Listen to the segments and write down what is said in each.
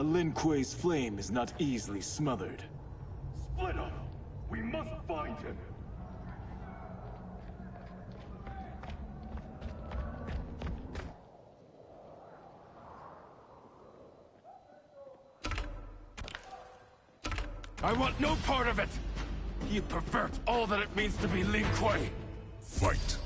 A Lin Kuei's flame is not easily smothered. Split up! We must find him! I want no part of it! You pervert all that it means to be Lin Kuei! Fight!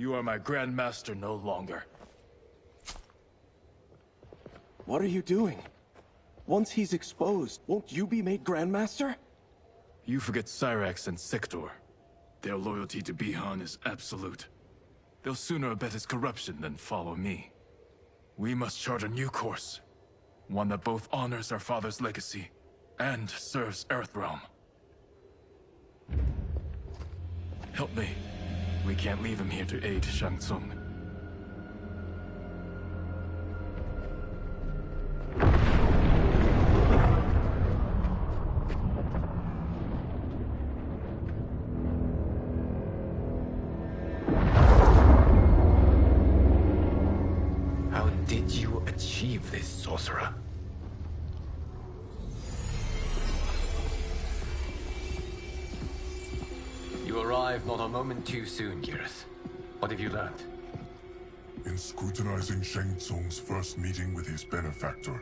You are my Grandmaster no longer. What are you doing? Once he's exposed, won't you be made Grandmaster? You forget Cyrax and Sector. Their loyalty to Bihan is absolute. They'll sooner abet his corruption than follow me. We must chart a new course. One that both honors our father's legacy and serves Earthrealm. Help me. We can't leave him here to aid Shang Tsung. How did you achieve this, sorcerer? You arrived not a moment too soon, Geras. What have you learned? In scrutinizing Shang Tsung's first meeting with his benefactor,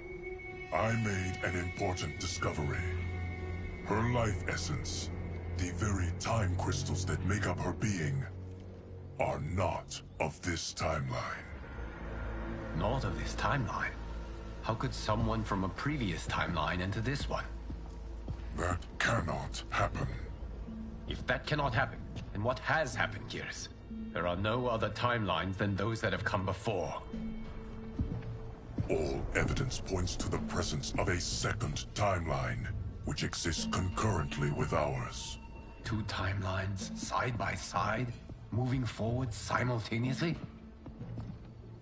I made an important discovery. Her life essence, the very time crystals that make up her being, are not of this timeline. Not of this timeline? How could someone from a previous timeline enter this one? That cannot happen. If that cannot happen, and what has happened, Gears. There are no other timelines than those that have come before. All evidence points to the presence of a second timeline, which exists concurrently with ours. Two timelines, side by side, moving forward simultaneously?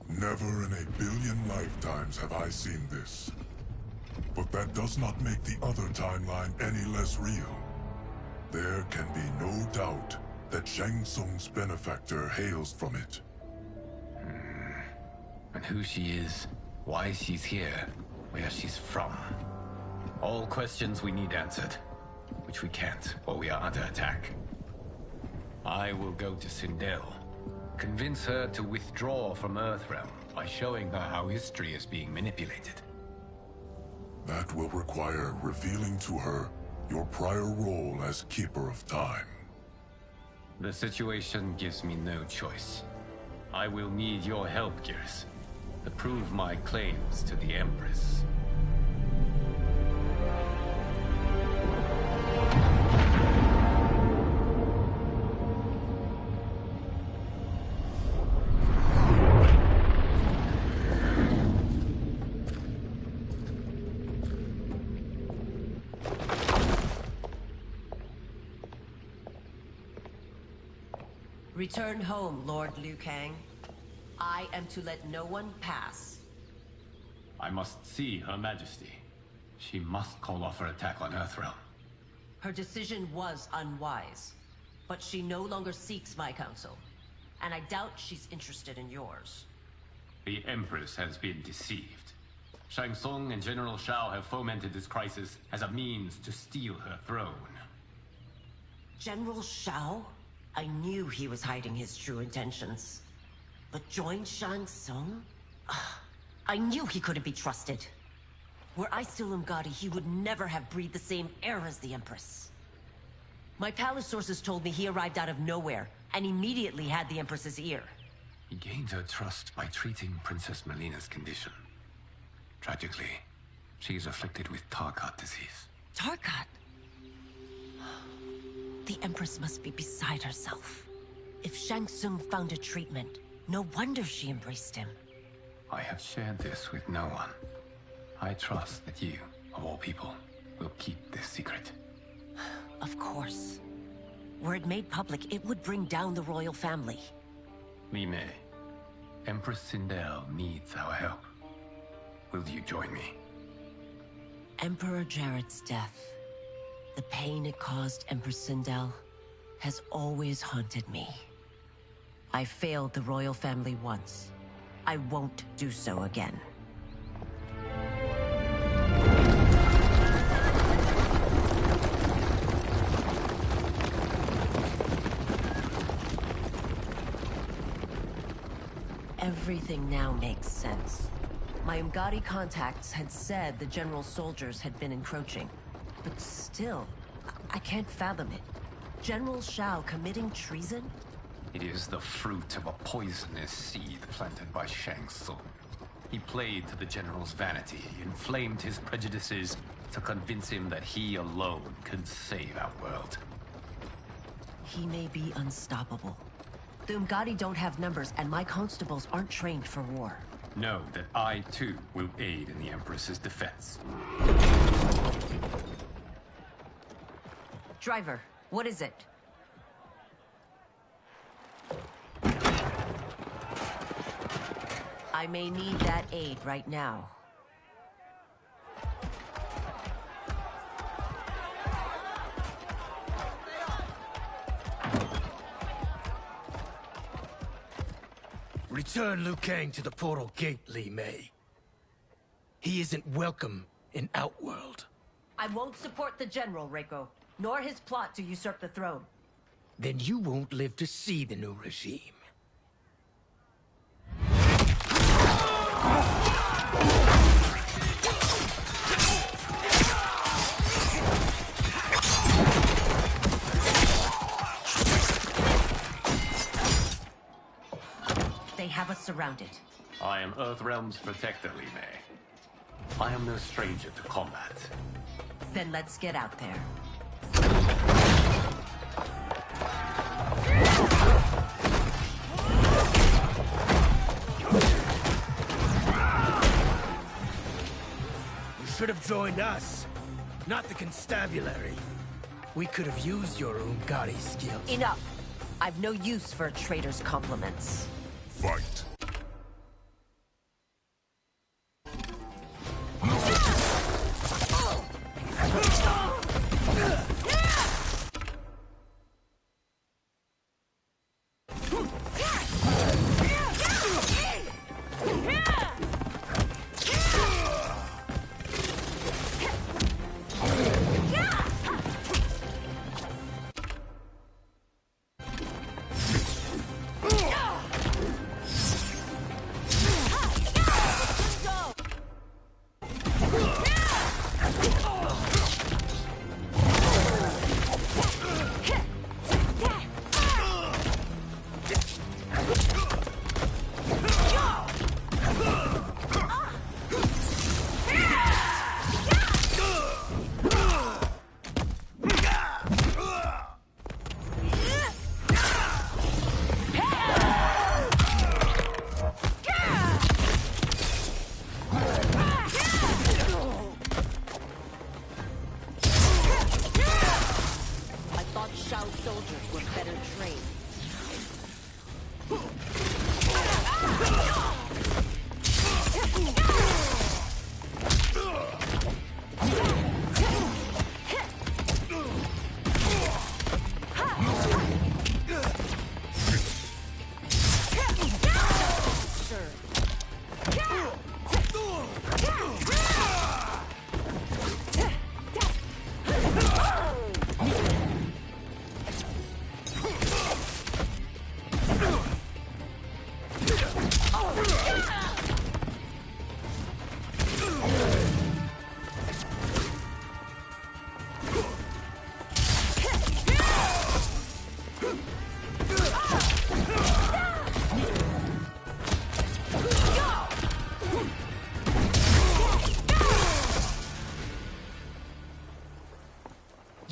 Never in a billion lifetimes have I seen this. But that does not make the other timeline any less real. There can be no doubt that Shang Tsung's benefactor hails from it. And who she is, why she's here, where she's from. All questions we need answered. Which we can't, or we are under attack. I will go to Sindel. Convince her to withdraw from Earthrealm by showing her how history is being manipulated. That will require revealing to her your prior role as Keeper of Time. The situation gives me no choice. I will need your help, Gears, to prove my claims to the Empress. Return home, Lord Liu Kang. I am to let no one pass. I must see Her Majesty. She must call off her attack on Earthrealm. Her decision was unwise, but she no longer seeks my counsel, and I doubt she's interested in yours. The Empress has been deceived. Shang Tsung and General Shao have fomented this crisis as a means to steal her throne. General Shao? I knew he was hiding his true intentions. But join Shang Tsung? I knew he couldn't be trusted. Were I still Umgadi, he would never have breathed the same air as the Empress. My palace sources told me he arrived out of nowhere, and immediately had the Empress's ear. He gained her trust by treating Princess Melina's condition. Tragically, she is afflicted with Tarkat disease. Tarkat? The Empress must be beside herself. If Shang Tsung found a treatment, no wonder she embraced him. I have shared this with no one. I trust that you, of all people, will keep this secret. Of course. Were it made public, it would bring down the royal family. Li Mei, Empress Sindel needs our help. Will you join me? Emperor Jarrett's death, the pain it caused Empress Sindel, has always haunted me. I failed the royal family once. I won't do so again. Everything now makes sense. My Umgadi contacts had said the general's soldiers had been encroaching. But still, I can't fathom it. General Shao committing treason? It is the fruit of a poisonous seed planted by Shang Tsung. He played to the general's vanity, inflamed his prejudices to convince him that he alone could save our world. He may be unstoppable. The Umgadi don't have numbers, and my constables aren't trained for war. Know that I, too, will aid in the Empress's defense. Driver, what is it? I may need that aid right now. Return Liu Kang to the portal gate, Li Mei. He isn't welcome in Outworld. I won't support the General, Reiko, nor his plot to usurp the throne. Then you won't live to see the new regime. They have us surrounded. I am Earthrealm's protector, Li Mei. I am no stranger to combat. Then let's get out there. should have joined us, not the constabulary. We could have used your Umgari skills. Enough! I've no use for a traitor's compliments. Fight.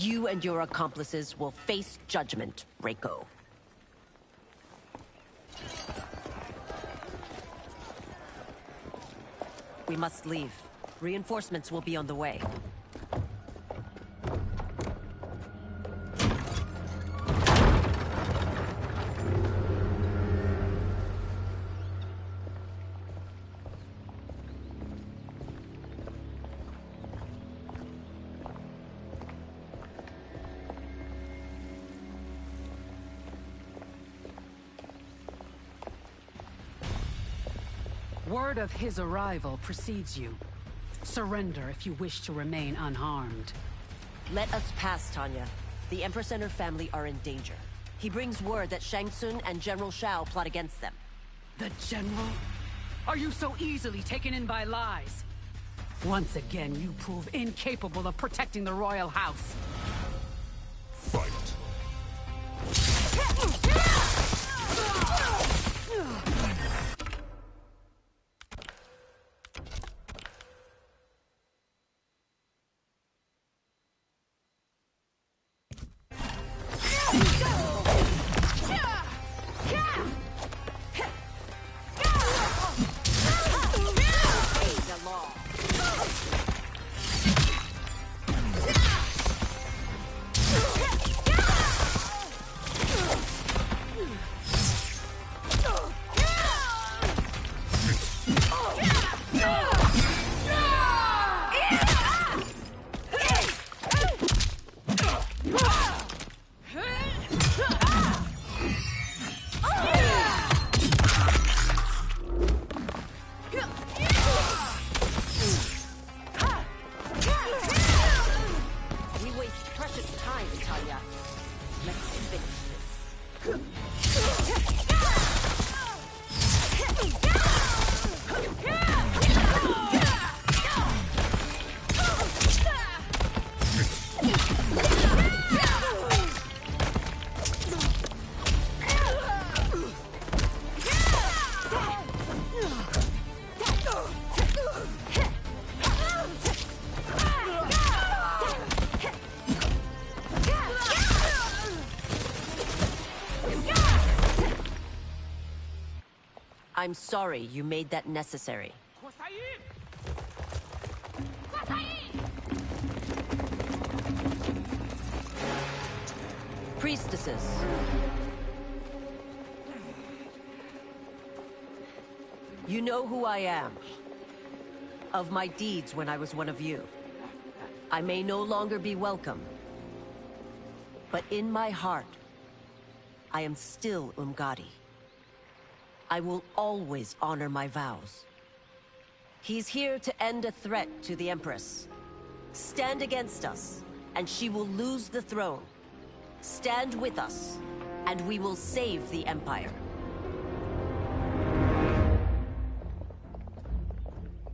You and your accomplices will face judgment, Reiko. We must leave. Reinforcements will be on the way. Word of his arrival precedes you. Surrender if you wish to remain unharmed. Let us pass, Tanya. The Empress and her family are in danger. He brings word that Shang Tsung and General Shao plot against them. The General? Are you so easily taken in by lies? Once again, you prove incapable of protecting the royal house. Fight. I'm sorry you made that necessary. priestesses. You know who I am. Of my deeds when I was one of you. I may no longer be welcome. But in my heart, I am still Umgadi. I will always honor my vows. He's here to end a threat to the Empress. Stand against us, and she will lose the throne. Stand with us, and we will save the Empire.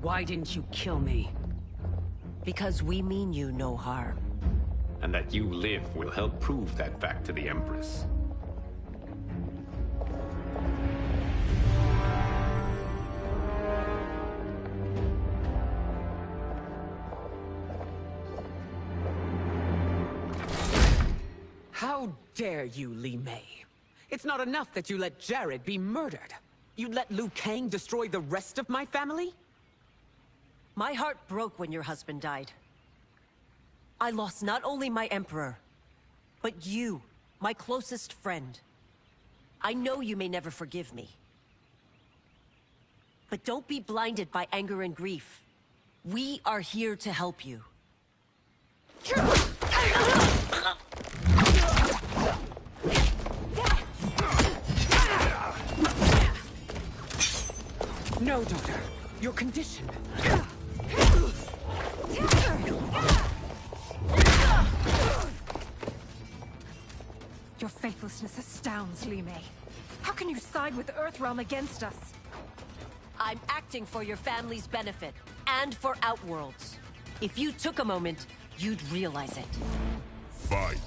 Why didn't you kill me? Because we mean you no harm. And that you live will help prove that fact to the Empress. How dare you, Li Mei? It's not enough that you let Jared be murdered. You'd let Liu Kang destroy the rest of my family? My heart broke when your husband died. I lost not only my Emperor, but you, my closest friend. I know you may never forgive me. But don't be blinded by anger and grief. We are here to help you. No, daughter. Your condition. Your faithlessness astounds, Li Mei. How can you side with Earthrealm against us? I'm acting for your family's benefit, and for Outworlds. If you took a moment, you'd realize it. Fight.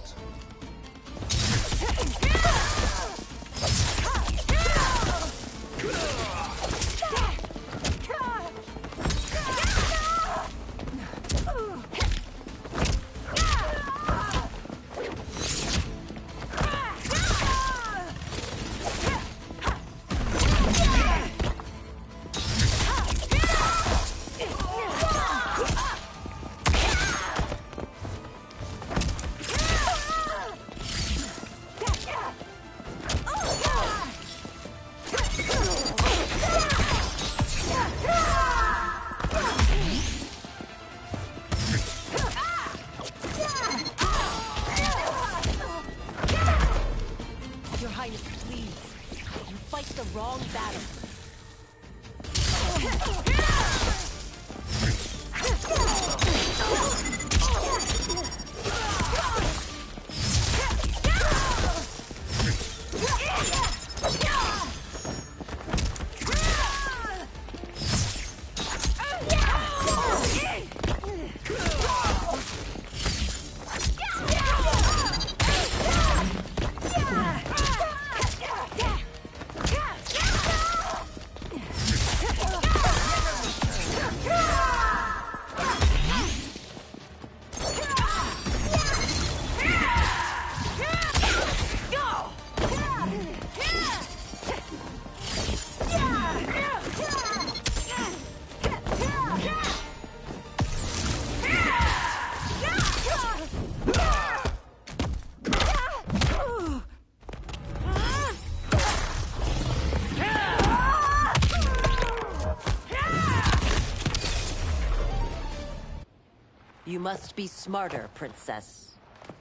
You must be smarter, Princess.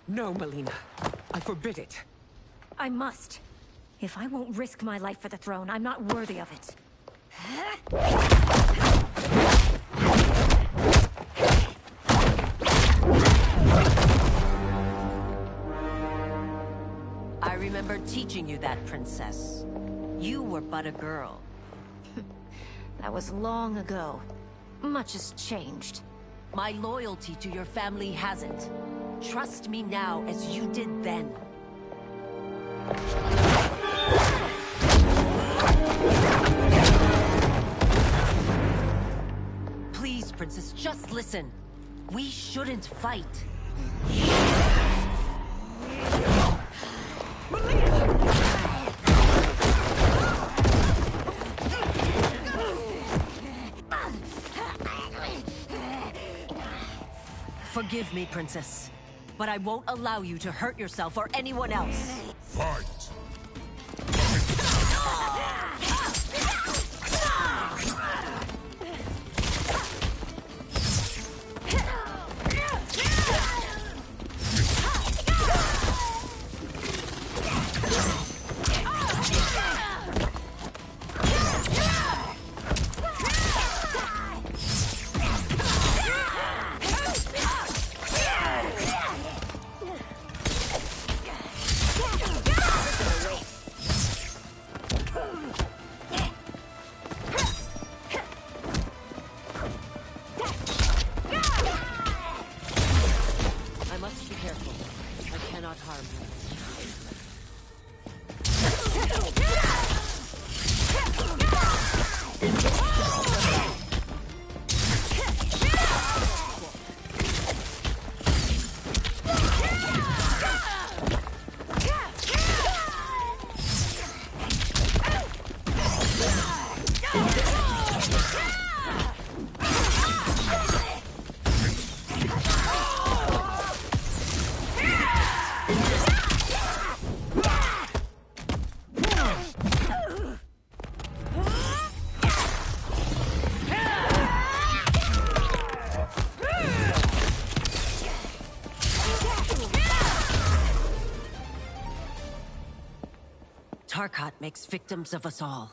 No, Melina. I forbid it. I must. If I won't risk my life for the throne, I'm not worthy of it. I remember teaching you that, Princess. You were but a girl. That was long ago. Much has changed. My loyalty to your family hasn't. Trust me now as you did then. Please, Princess, just listen. We shouldn't fight. Forgive me, Princess. but I won't allow you to hurt yourself or anyone else. Fight! Tarkat makes victims of us all.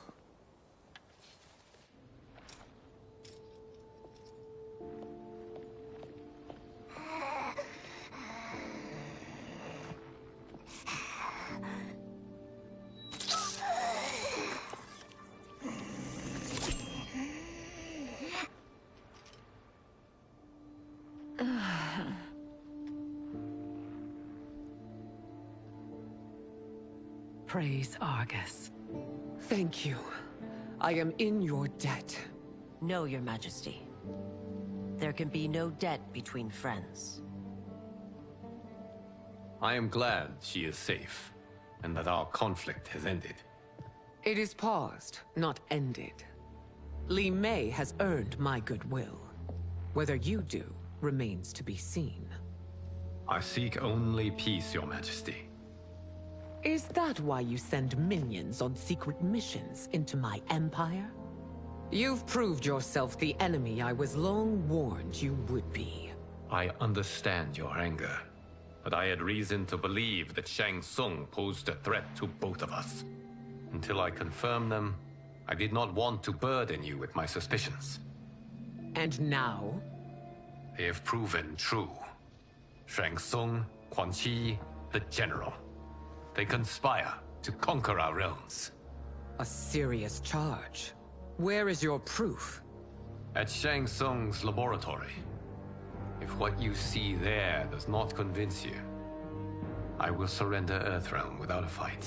Praise Argus. Thank you. I am in your debt. No, Your Majesty. There can be no debt between friends. I am glad she is safe, and that our conflict has ended. It is paused, not ended. Li Mei has earned my goodwill. Whether you do remains to be seen. I seek only peace, Your Majesty. Is that why you send minions on secret missions into my empire? You've proved yourself the enemy I was long warned you would be. I understand your anger, but I had reason to believe that Shang Tsung posed a threat to both of us. Until I confirmed them, I did not want to burden you with my suspicions. And now? They have proven true. Shang Tsung, Quan Chi, the General. They conspire to conquer our realms. A serious charge. Where is your proof? At Shang Tsung's laboratory. If what you see there does not convince you, I will surrender Earthrealm without a fight.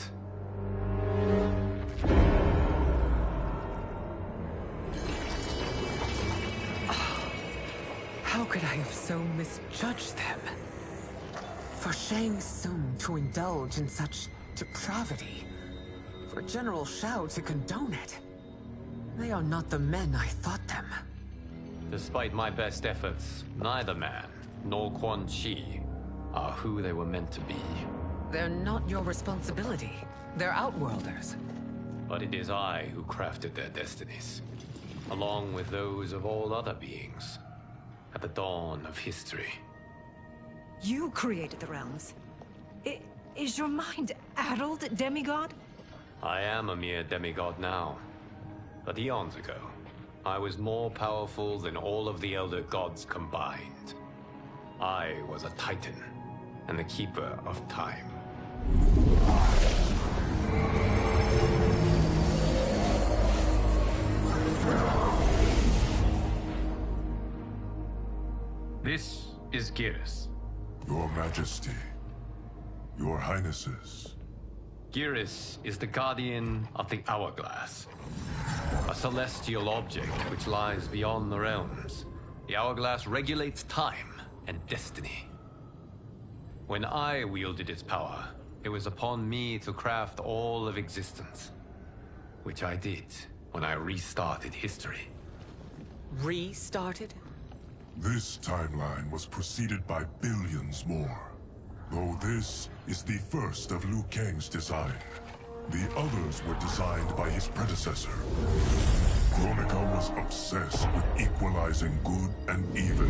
How could I have so misjudged them? For Shang Tsung to indulge in such depravity. For General Shao to condone it. They are not the men I thought them. Despite my best efforts, neither man nor Quan Chi are who they were meant to be. They're not your responsibility. They're Outworlders. But it is I who crafted their destinies, along with those of all other beings, at the dawn of history. You created the realms. Is your mind addled, demigod? I am a mere demigod now. But eons ago, I was more powerful than all of the Elder Gods combined. I was a Titan, and the Keeper of Time. This is Geras. Your Majesty. Your Highnesses. Geras is the guardian of the Hourglass. A celestial object which lies beyond the realms. The Hourglass regulates time and destiny. When I wielded its power, it was upon me to craft all of existence. Which I did when I restarted history. Restarted? This timeline was preceded by billions more. Though this is the first of Liu Kang's design. The others were designed by his predecessor. Kronika was obsessed with equalizing good and evil.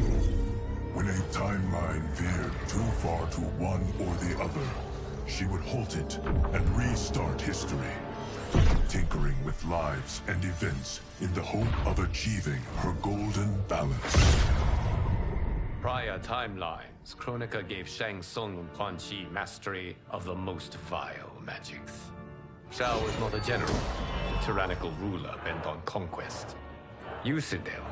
When a timeline veered too far to one or the other, she would halt it and restart history, tinkering with lives and events in the hope of achieving her golden balance. Prior timelines, Kronika gave Shang Tsung and Quan Chi mastery of the most vile magics. Shao was not a general, a tyrannical ruler bent on conquest. You, Sindel,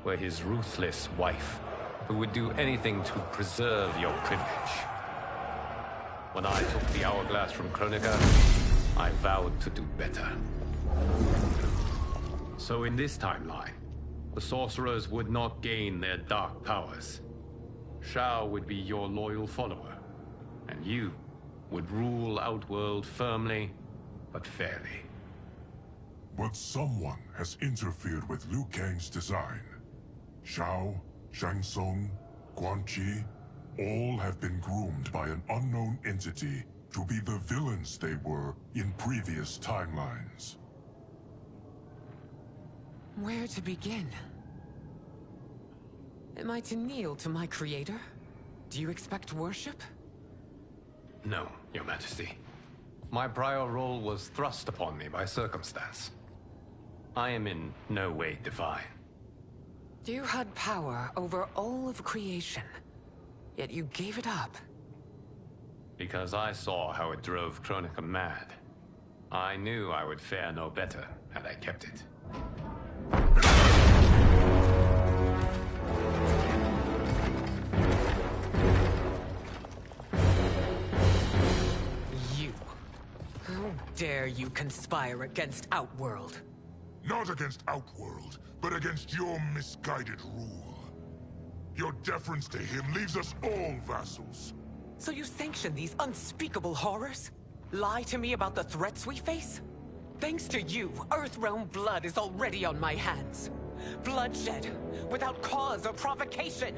were his ruthless wife, who would do anything to preserve your privilege. When I took the hourglass from Kronika, I vowed to do better. So in this timeline, the sorcerers would not gain their dark powers. Shao would be your loyal follower, and you would rule Outworld firmly, but fairly. But someone has interfered with Liu Kang's design. Shao, Shang Tsung, Quan Chi, all have been groomed by an unknown entity to be the villains they were in previous timelines. Where to begin? Am I to kneel to my creator? Do you expect worship? No, Your Majesty. My prior role was thrust upon me by circumstance. I am in no way divine. You had power over all of creation, yet you gave it up. Because I saw how it drove Kronika mad. I knew I would fare no better had I kept it. You. How dare you conspire against Outworld? Not against Outworld, but against your misguided rule. Your deference to him leaves us all vassals. So you sanction these unspeakable horrors? Lie to me about the threats we face? Thanks to you, Earthrealm blood is already on my hands. Bloodshed, without cause or provocation.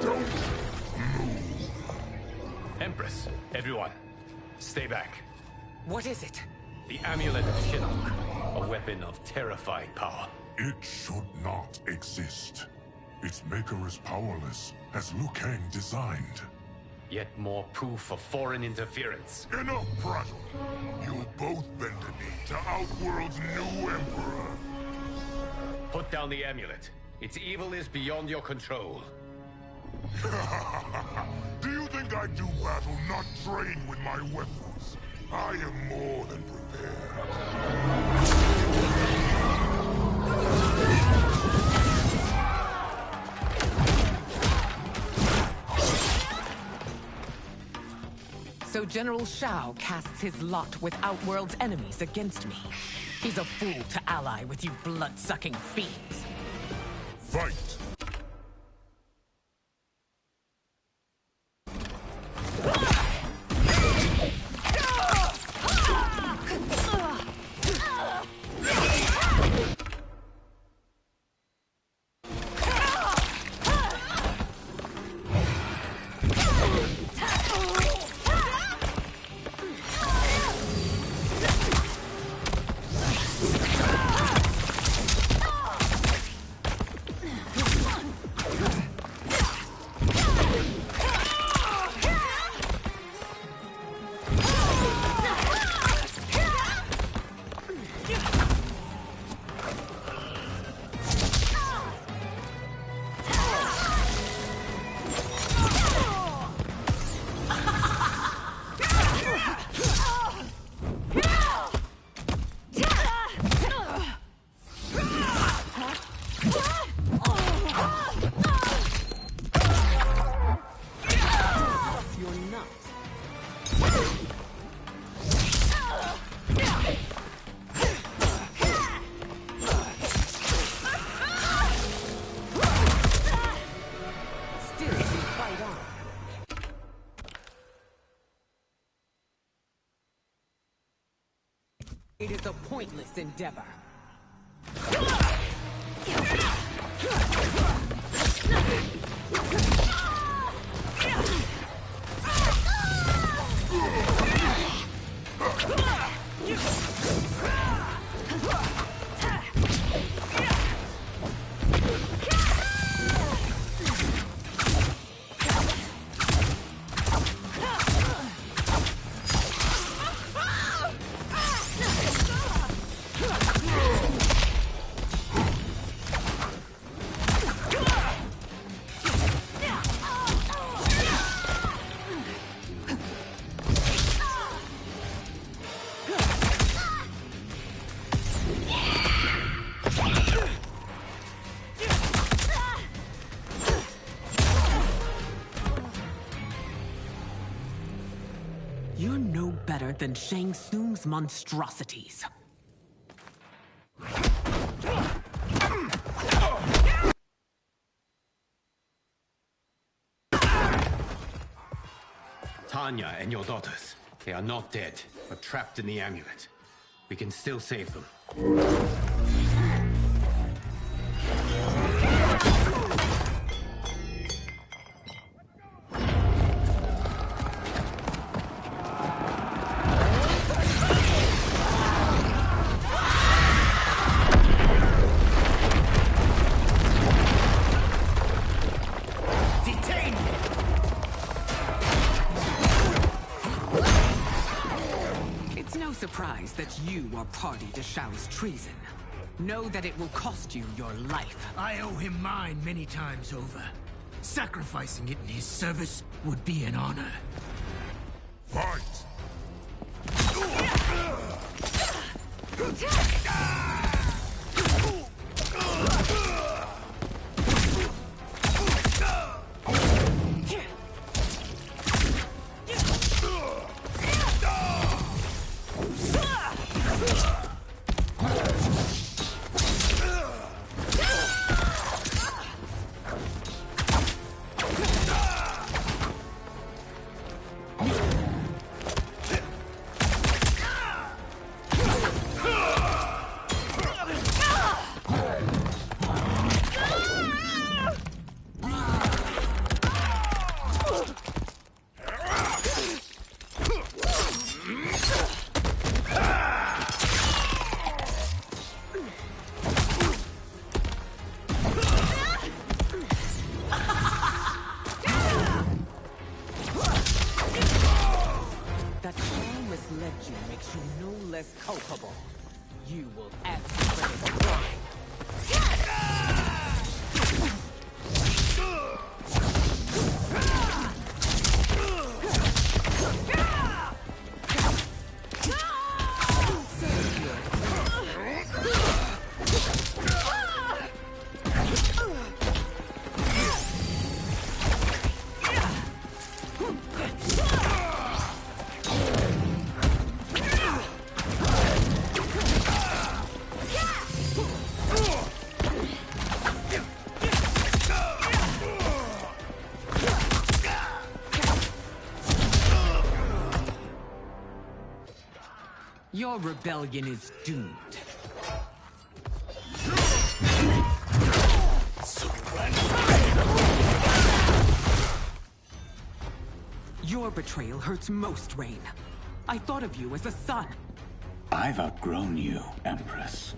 Don't move. Empress, everyone, stay back. What is it? The Amulet of Shinnok, a weapon of terrifying power. It should not exist. Its maker is powerless, as Liu Kang designed. Yet more proof of foreign interference. Enough prattle! You'll both bend a knee to Outworld's new emperor. Put down the amulet. Its evil is beyond your control. Do you think I do battle not trained with my weapons? I am more than prepared. So General Shao casts his lot with Outworld's enemies against me. He's a fool to ally with you blood-sucking fiends. Fight! It is a pointless endeavor. better than Shang Tsung's monstrosities. Tanya and your daughters, they are not dead, but trapped in the amulet. We can still save them. Surprise that you are party to Shao's treason. Know that it will cost you your life. I owe him mine many times over. Sacrificing it in his service would be an honor. Fight! Culpable. You will answer for this crime. Your rebellion is doomed. Your betrayal hurts most, Rain. I thought of you as a son. I've outgrown you, Empress.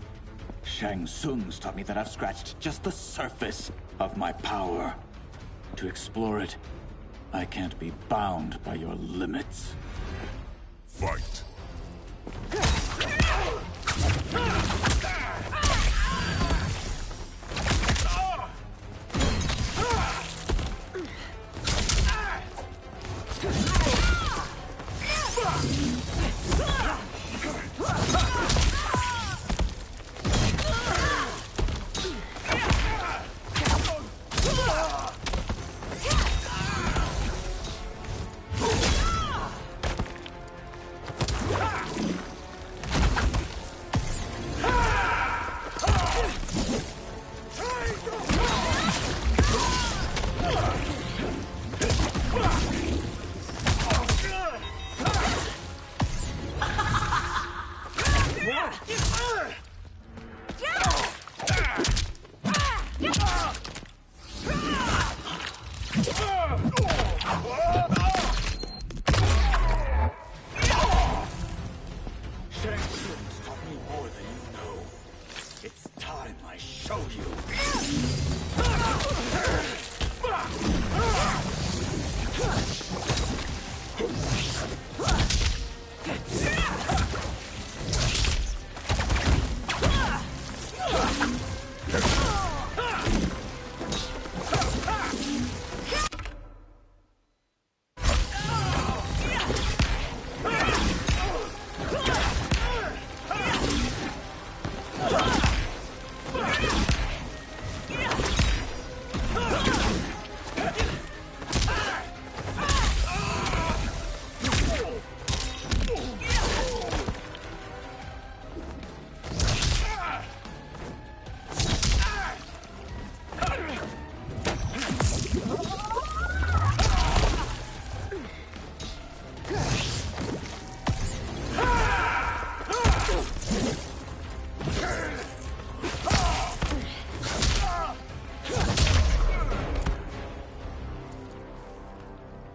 Shang Tsung's taught me that I've scratched just the surface of my power. To explore it, I can't be bound by your limits. Fight!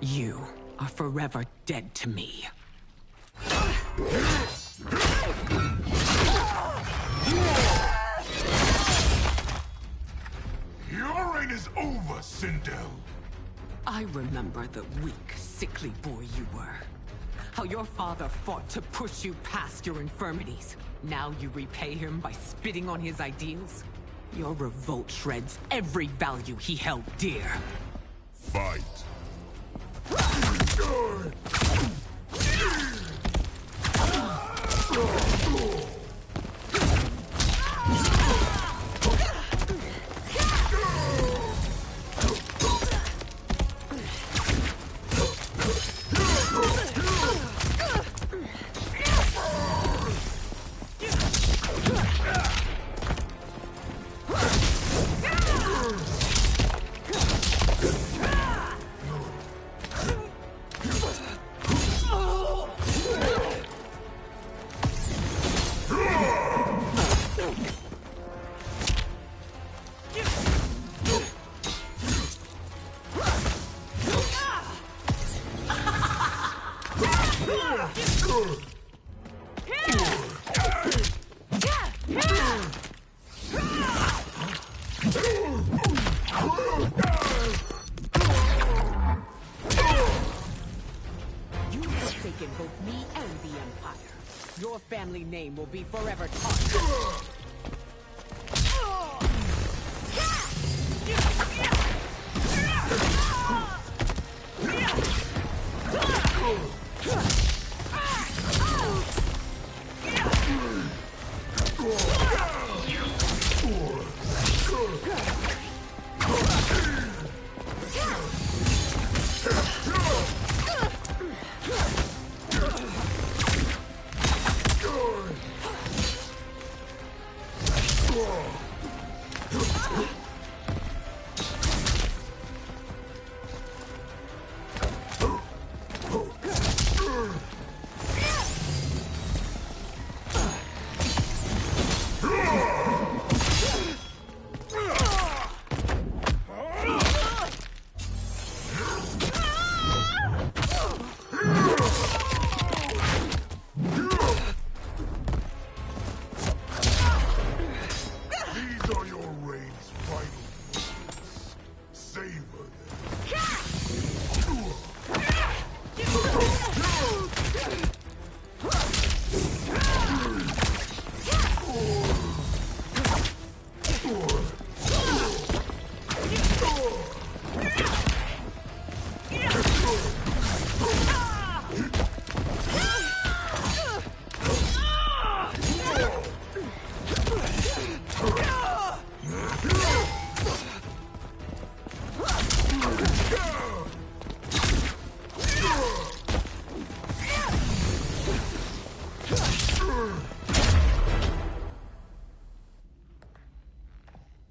You are forever dead to me. Your reign is over, Sindel. I remember the weak, sickly boy you were. How your father fought to push you past your infirmities. Now you repay him by spitting on his ideals? Your revolt shreds every value he held dear. Fight. You've forsaken both me and the Empire. Your family name will be forever tarnished.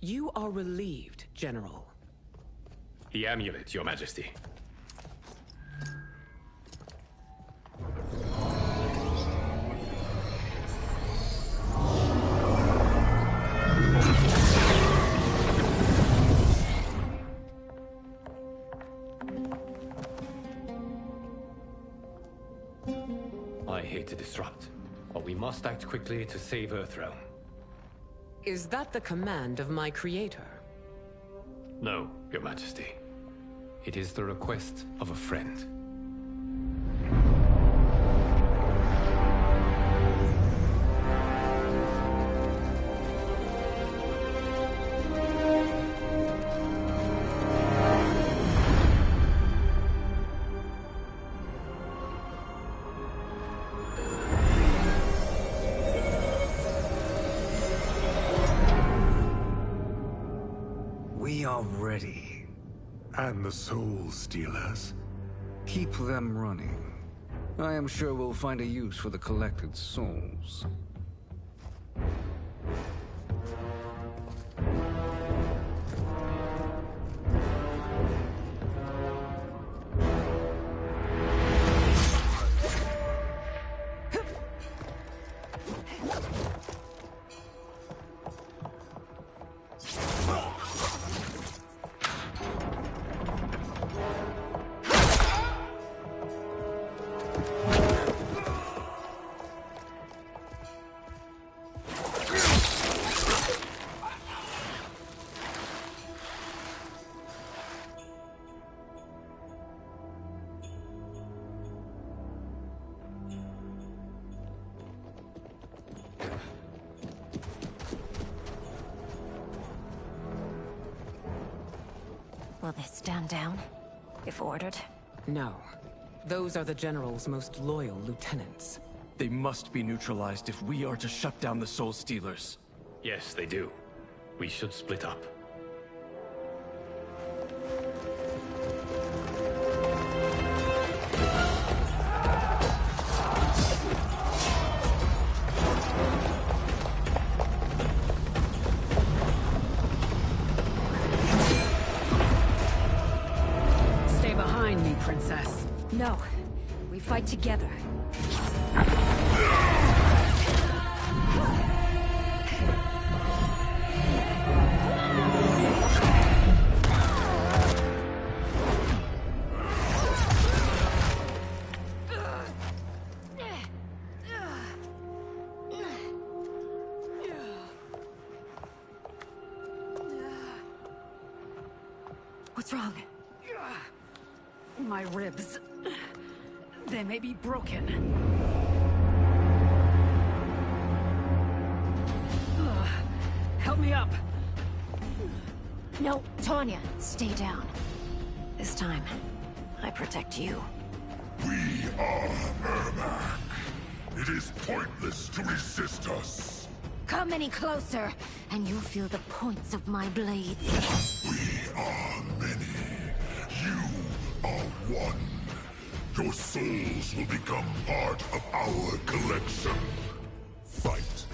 You are relieved, General. The amulet, Your Majesty. I hate to disrupt, but we must act quickly to save Earthrealm. Is that the command of my creator? No, Your Majesty. It is the request of a friend. We are ready. And the Soul Stealers? Keep them running. I am sure we'll find a use for the collected souls. Will they stand down, if ordered? No. Those are the General's most loyal lieutenants. They must be neutralized if we are to shut down the Soul Stealers. Yes, they do. We should split up. Stay behind me, Princess. No. We fight together. What's wrong? My ribs. They may be broken. Help me up. No, Tanya, stay down. This time, I protect you. We are Ermac. It is pointless to resist us. Come any closer, and you'll feel the points of my blades. We are many. You are one. Your souls will become part of our collection. Fight.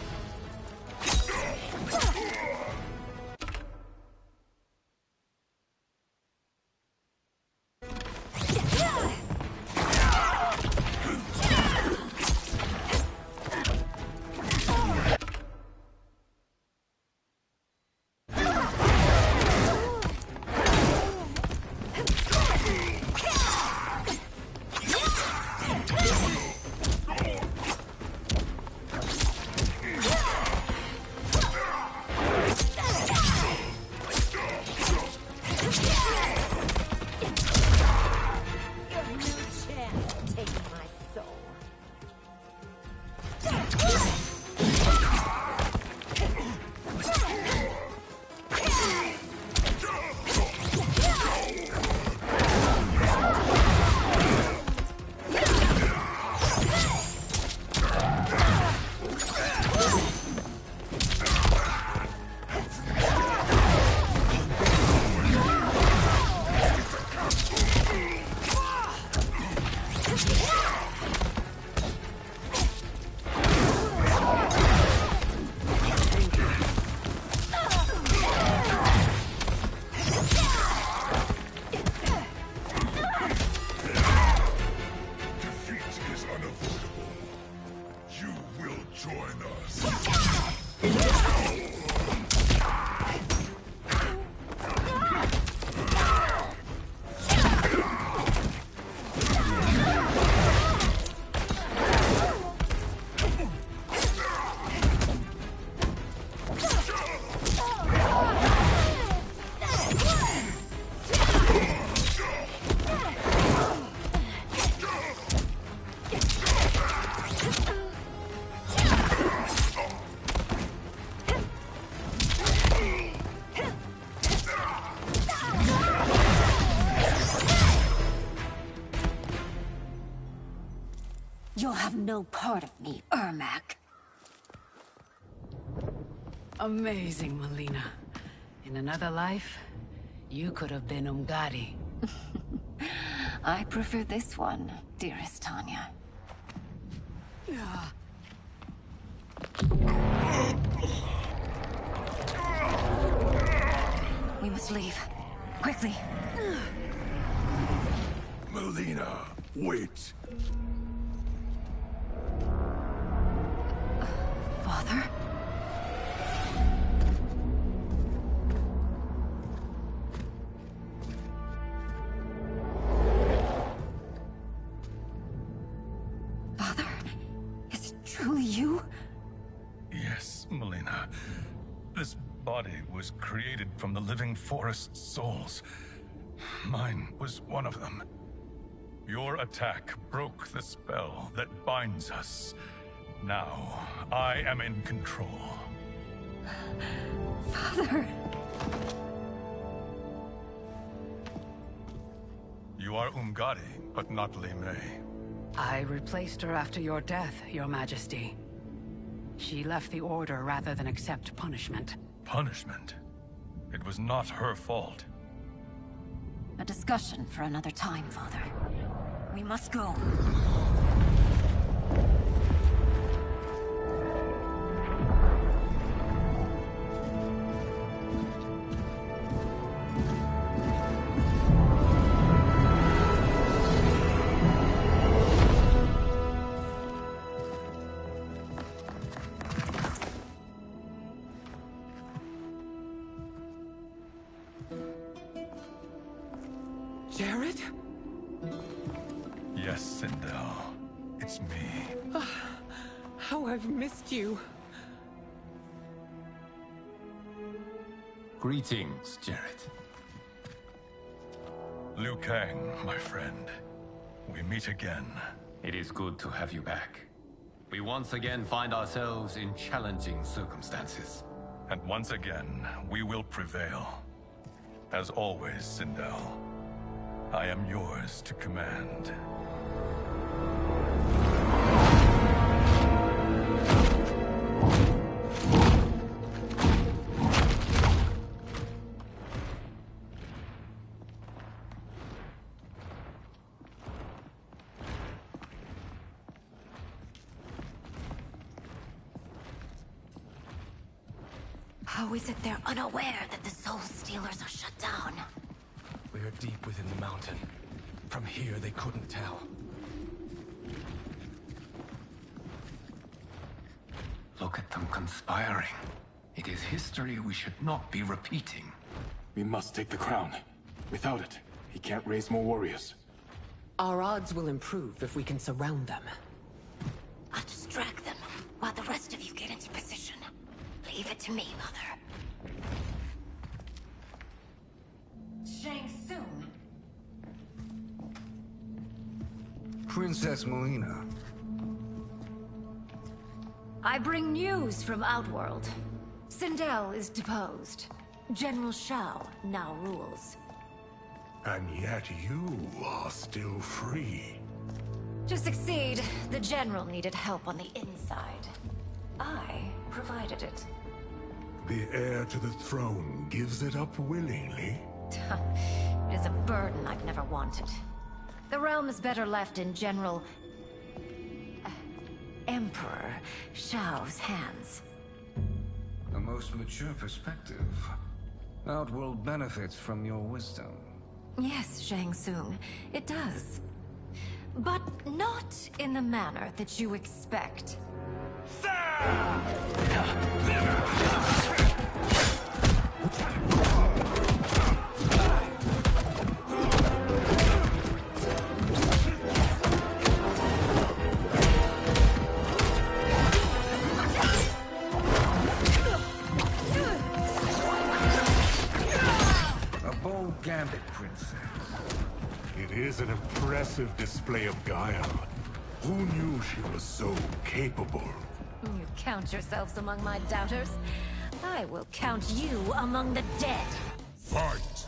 You'll have no part of me, Ermac. Amazing, Melina. In another life, you could have been Umgadi. I prefer this one, dearest Tanya. We must leave. Quickly. Melina, wait. Father? body was created from the living forest's souls. Mine was one of them. Your attack broke the spell that binds us. Now, I am in control. Father! You are Umgadi, but not Li Mei. I replaced her after your death, Your Majesty. She left the Order rather than accept punishment. Punishment? It was not her fault. A discussion for another time, Father. We must go. Jared? Yes, Sindel. It's me. How I've missed you. Greetings, Jared. Liu Kang, my friend. We meet again. It is good to have you back. We once again find ourselves in challenging circumstances. And once again, we will prevail. As always, Sindel, I am yours to command. How is it they're unaware that the Soul Stealers are shut down? We are deep within the mountain. From here, they couldn't tell. Look at them conspiring. It is history we should not be repeating. We must take the crown. Without it, he can't raise more warriors. Our odds will improve if we can surround them. I'll distract them while the rest of you get into position. Leave it to me, Mother. Shang Tsung. Princess Melina. I bring news from Outworld. Sindel is deposed. General Shao now rules. And yet you are still free. To succeed, the General needed help on the inside. I provided it. The heir to the throne gives it up willingly. It is a burden I've never wanted. The realm is better left in General... Emperor Shao's hands. A most mature perspective. Outworld benefits from your wisdom. Yes, Shang Tsung, it does. But not in the manner that you expect. A bold gambit, Princess. It is an impressive display of guile. Who knew she was so capable? You count yourselves among my doubters. I will count you among the dead. Fight!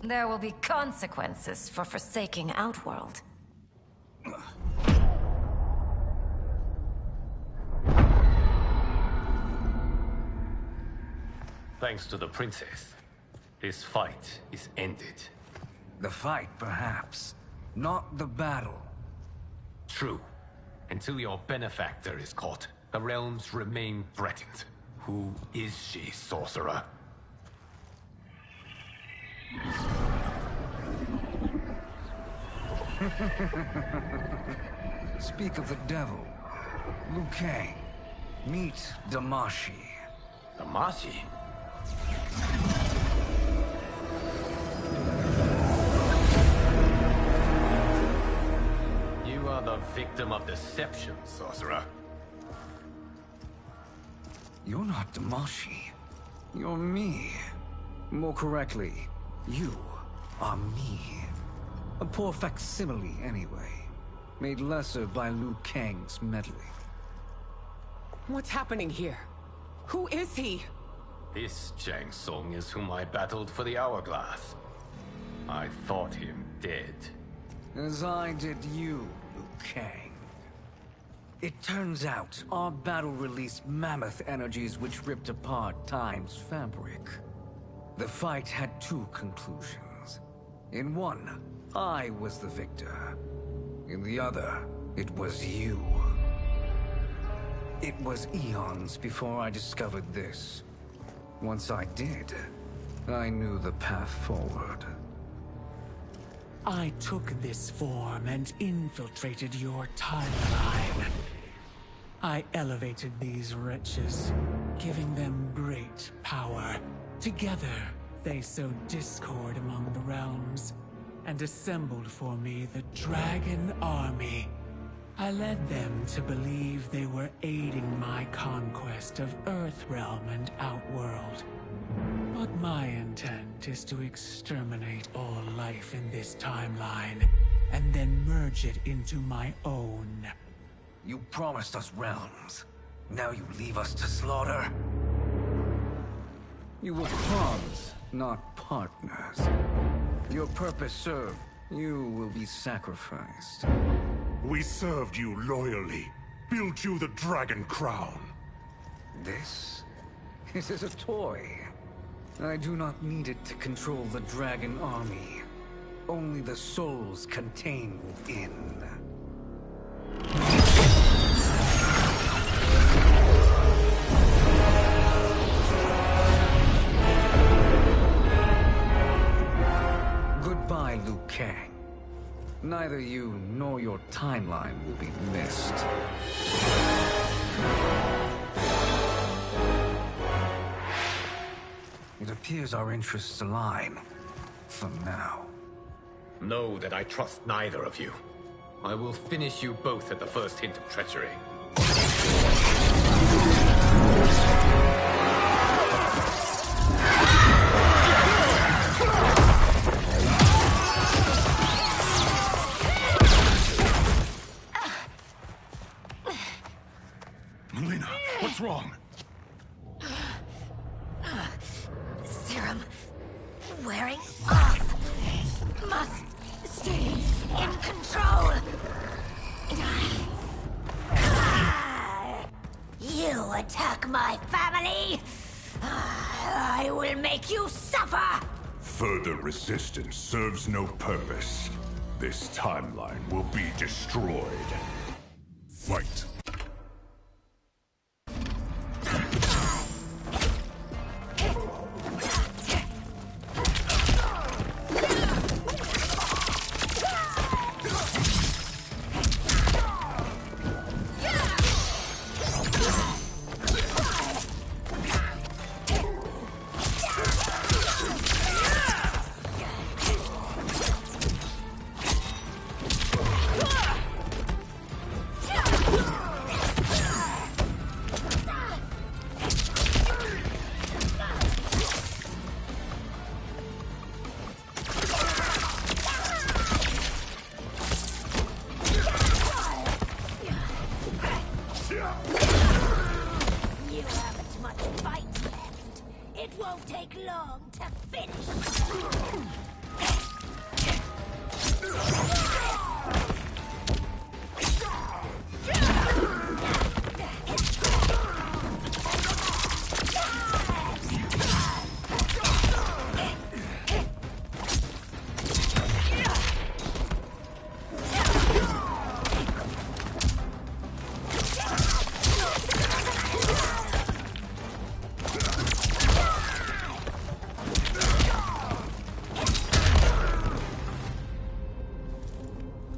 There will be consequences for forsaking Outworld. Thanks to the princess, this fight is ended. The fight, perhaps. Not the battle. True. Until your benefactor is caught, the realms remain threatened. Who is she, sorcerer? Speak of the devil. Liu Kang. Meet Damashi. Damashi? You are the victim of deception, sorcerer. You're not Damashi. You're me. More correctly, you are me. A poor facsimile, anyway. Made lesser by Liu Kang's meddling. What's happening here? Who is he? This Shang Tsung is whom I battled for the Hourglass. I thought him dead. As I did you, Liu Kang. It turns out, our battle released mammoth energies which ripped apart Time's fabric. The fight had two conclusions. In one, I was the victor. In the other, it was you. It was eons before I discovered this. Once I did, I knew the path forward. I took this form and infiltrated your timeline. I elevated these wretches, giving them great power. Together, they sowed discord among the realms, and assembled for me the Dragon Army. I led them to believe they were aiding my conquest of Earthrealm and Outworld. But my intent is to exterminate all life in this timeline, and then merge it into my own. You promised us realms. Now you leave us to slaughter? You were pawns, not partners. Your purpose served. You will be sacrificed. We served you loyally. Built you the Dragon Crown. This? It is a toy. I do not need it to control the Dragon Army. Only the souls contained within. Goodbye, Liu Kang. Neither you nor your timeline will be missed. It appears our interests align. For now. Know that I trust neither of you. I will finish you both at the first hint of treachery. Melina, what's wrong? Serum wearing off. Must stay in control. You attack my family. I will make you suffer. Further resistance serves no purpose. This timeline will be destroyed. Fight.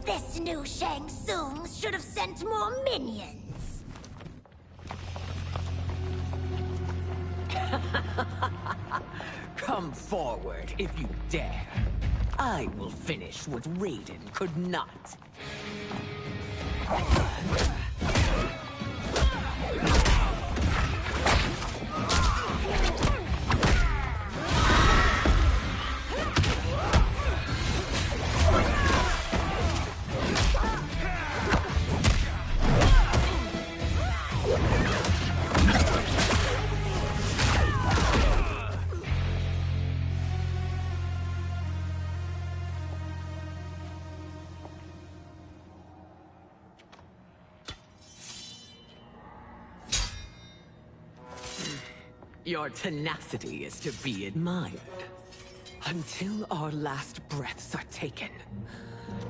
This new Shang Tsung should have sent more minions. Come forward if you dare. I will finish what Raiden could not. Your tenacity is to be admired. Until our last breaths are taken,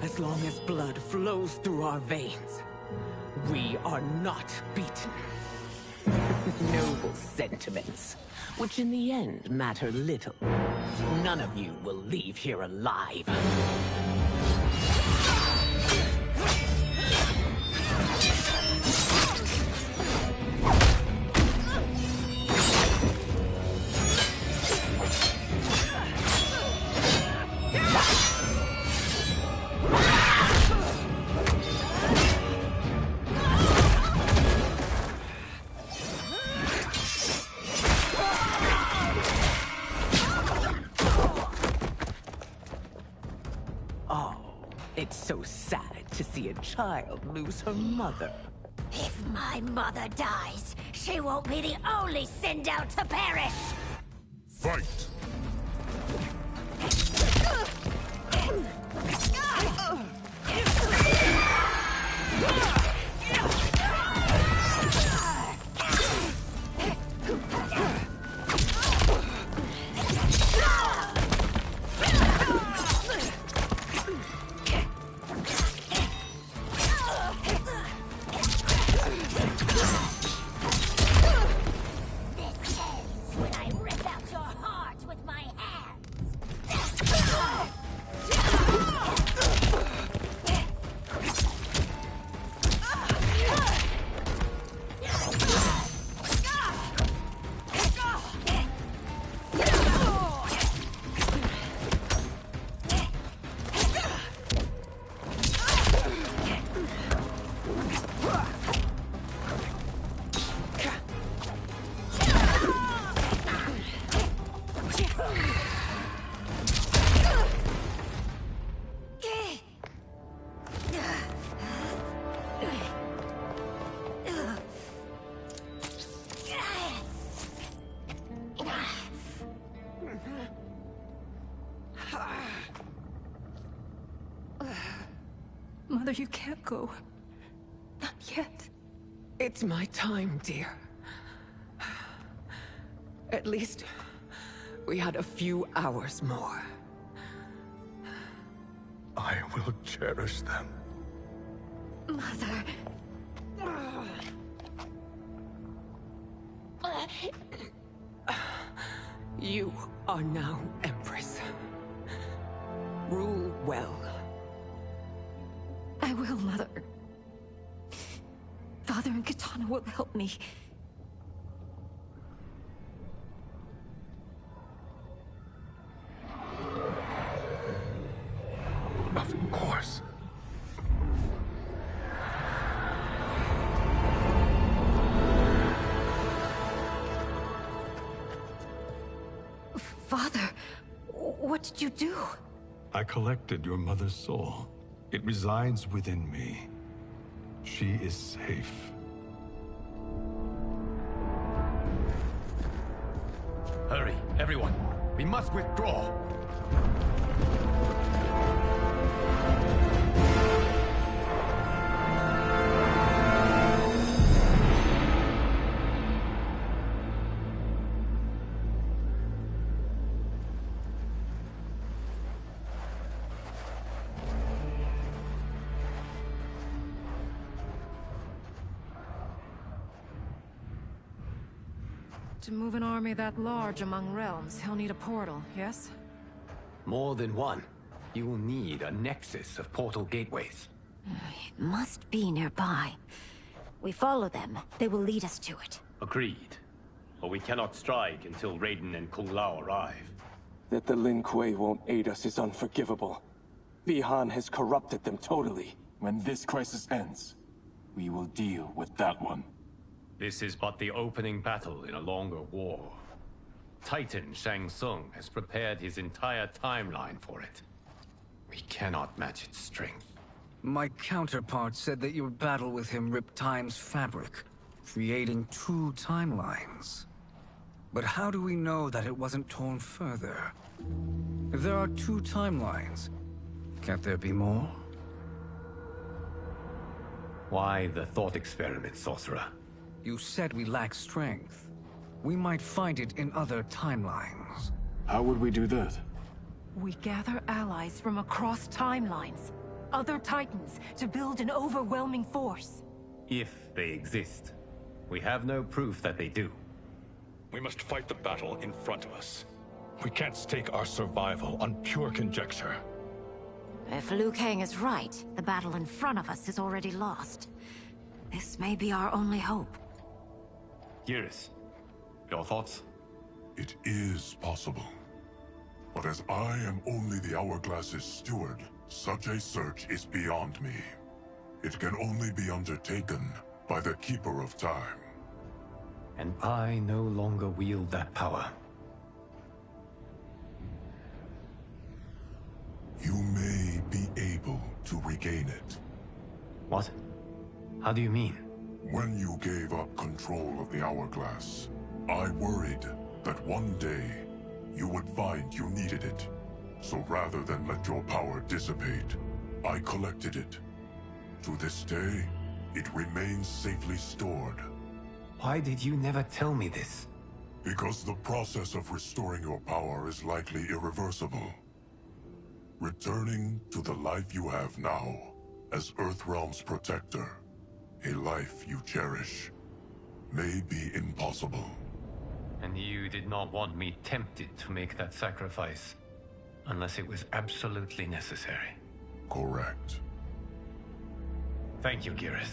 as long as blood flows through our veins, we are not beaten. Noble sentiments, which in the end matter little. None of you will leave here alive. It's so sad to see a child lose her mother. If my mother dies, she won't be the only Sindel to perish! Fight! Mother, you can't go. Not yet. It's my time, dear. At least, we had a few hours more. I will cherish them. Mother... You are now Empress. Rule well. I will, Mother. Father and Katana will help me. Of course. Father, what did you do? I collected your mother's soul. It resides within me. She is safe. Hurry, everyone. We must withdraw. To move an army that large among realms, he'll need a portal, yes? More than one. You will need a nexus of portal gateways. It must be nearby. We follow them, they will lead us to it. Agreed. But we cannot strike until Raiden and Kung Lao arrive. That the Lin Kuei won't aid us is unforgivable. Bihan has corrupted them totally. When this crisis ends, we will deal with that one. This is but the opening battle in a longer war. Titan Shang Tsung has prepared his entire timeline for it. We cannot match its strength. My counterpart said that your battle with him ripped time's fabric, creating two timelines. But how do we know that it wasn't torn further? If there are two timelines, can't there be more? Why the thought experiment, Sorcerer? You said we lack strength. We might find it in other timelines. How would we do that? We gather allies from across timelines, other titans, to build an overwhelming force. If they exist. We have no proof that they do. We must fight the battle in front of us. We can't stake our survival on pure conjecture. If Liu Kang is right, the battle in front of us is already lost. This may be our only hope. Geras, your thoughts? It is possible. But as I am only the Hourglass's steward, such a search is beyond me. It can only be undertaken by the Keeper of Time. And I no longer wield that power. You may be able to regain it. What? How do you mean? When you gave up control of the Hourglass, I worried that one day you would find you needed it. So rather than let your power dissipate, I collected it. To this day, it remains safely stored. Why did you never tell me this? Because the process of restoring your power is likely irreversible. Returning to the life you have now, as Earthrealm's protector, a life you cherish, may be impossible. And you did not want me tempted to make that sacrifice, unless it was absolutely necessary. Correct. Thank you, Geras.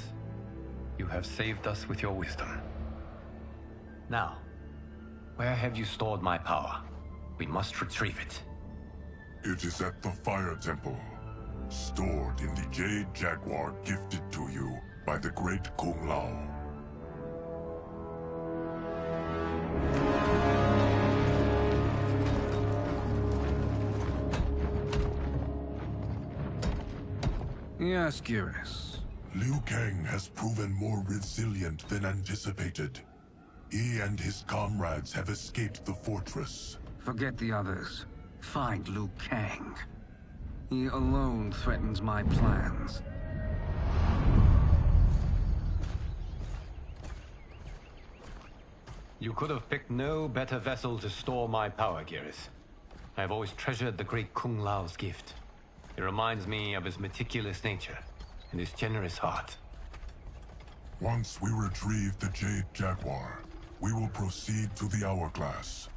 You have saved us with your wisdom. Now, where have you stored my power? We must retrieve it. It is at the Fire Temple, stored in the Jade Jaguar gifted to you by the great Kung Lao. Yes, Geras. Liu Kang has proven more resilient than anticipated. He and his comrades have escaped the fortress. Forget the others. Find Liu Kang. He alone threatens my plans. You could have picked no better vessel to store my power, Geras. I have always treasured the great Kung Lao's gift. It reminds me of his meticulous nature and his generous heart. Once we retrieve the Jade Jaguar, we will proceed to the Hourglass.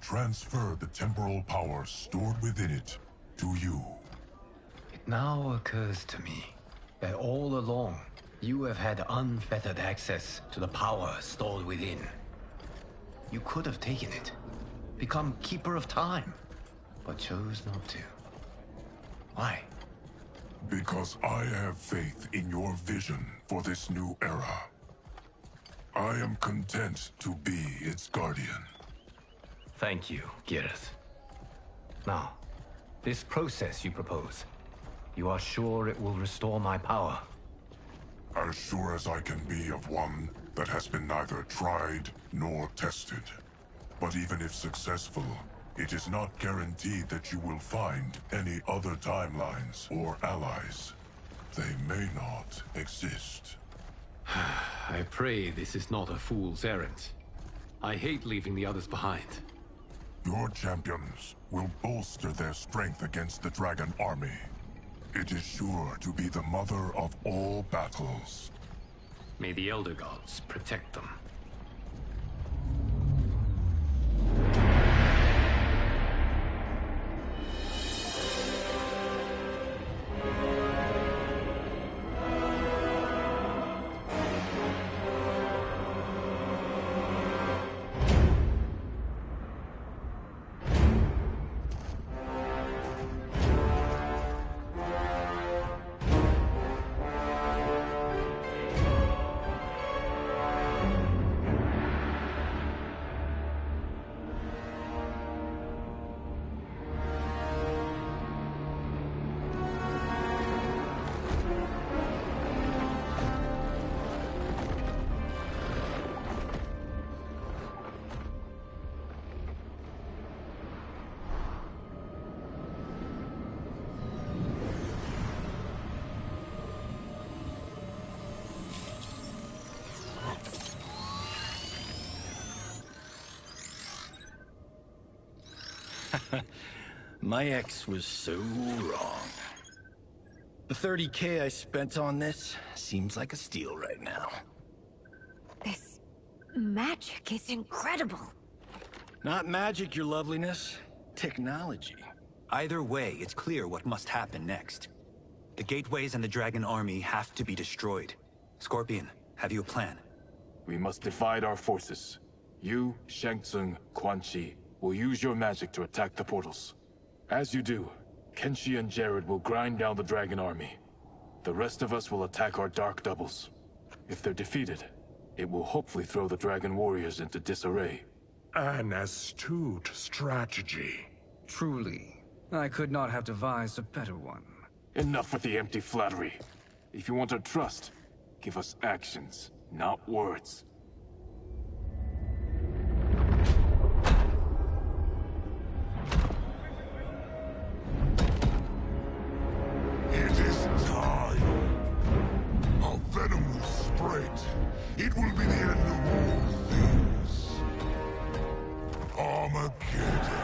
transfer the temporal power stored within it to you. It now occurs to me that all along, you have had unfettered access to the power stored within. You could have taken it, become Keeper of Time, but chose not to. Why? Because I have faith in your vision for this new era. I am content to be its guardian. Thank you, Gareth. Now, this process you propose, you are sure it will restore my power? As sure as I can be of one that has been neither tried nor tested. But even if successful, it is not guaranteed that you will find any other timelines or allies. They may not exist. I pray this is not a fool's errand. I hate leaving the others behind. Your champions will bolster their strength against the Dragon Army. It is sure to be the mother of all battles. May the Elder Gods protect them. My ex was so wrong. The 30K I spent on this seems like a steal right now. This magic is incredible. Not magic, your loveliness. Technology. Either way, it's clear what must happen next. The gateways and the Dragon Army have to be destroyed. Scorpion, have you a plan? We must divide our forces. You, Shang Tsung, Quan Chi, will use your magic to attack the portals. As you do, Kenshi and Jared will grind down the Dragon Army. The rest of us will attack our Dark Doubles. If they're defeated, it will hopefully throw the Dragon Warriors into disarray. An astute strategy. Truly, I could not have devised a better one. Enough with the empty flattery. If you want our trust, give us actions, not words. It is time. A venom will spread. It will be the end of all things. Armageddon.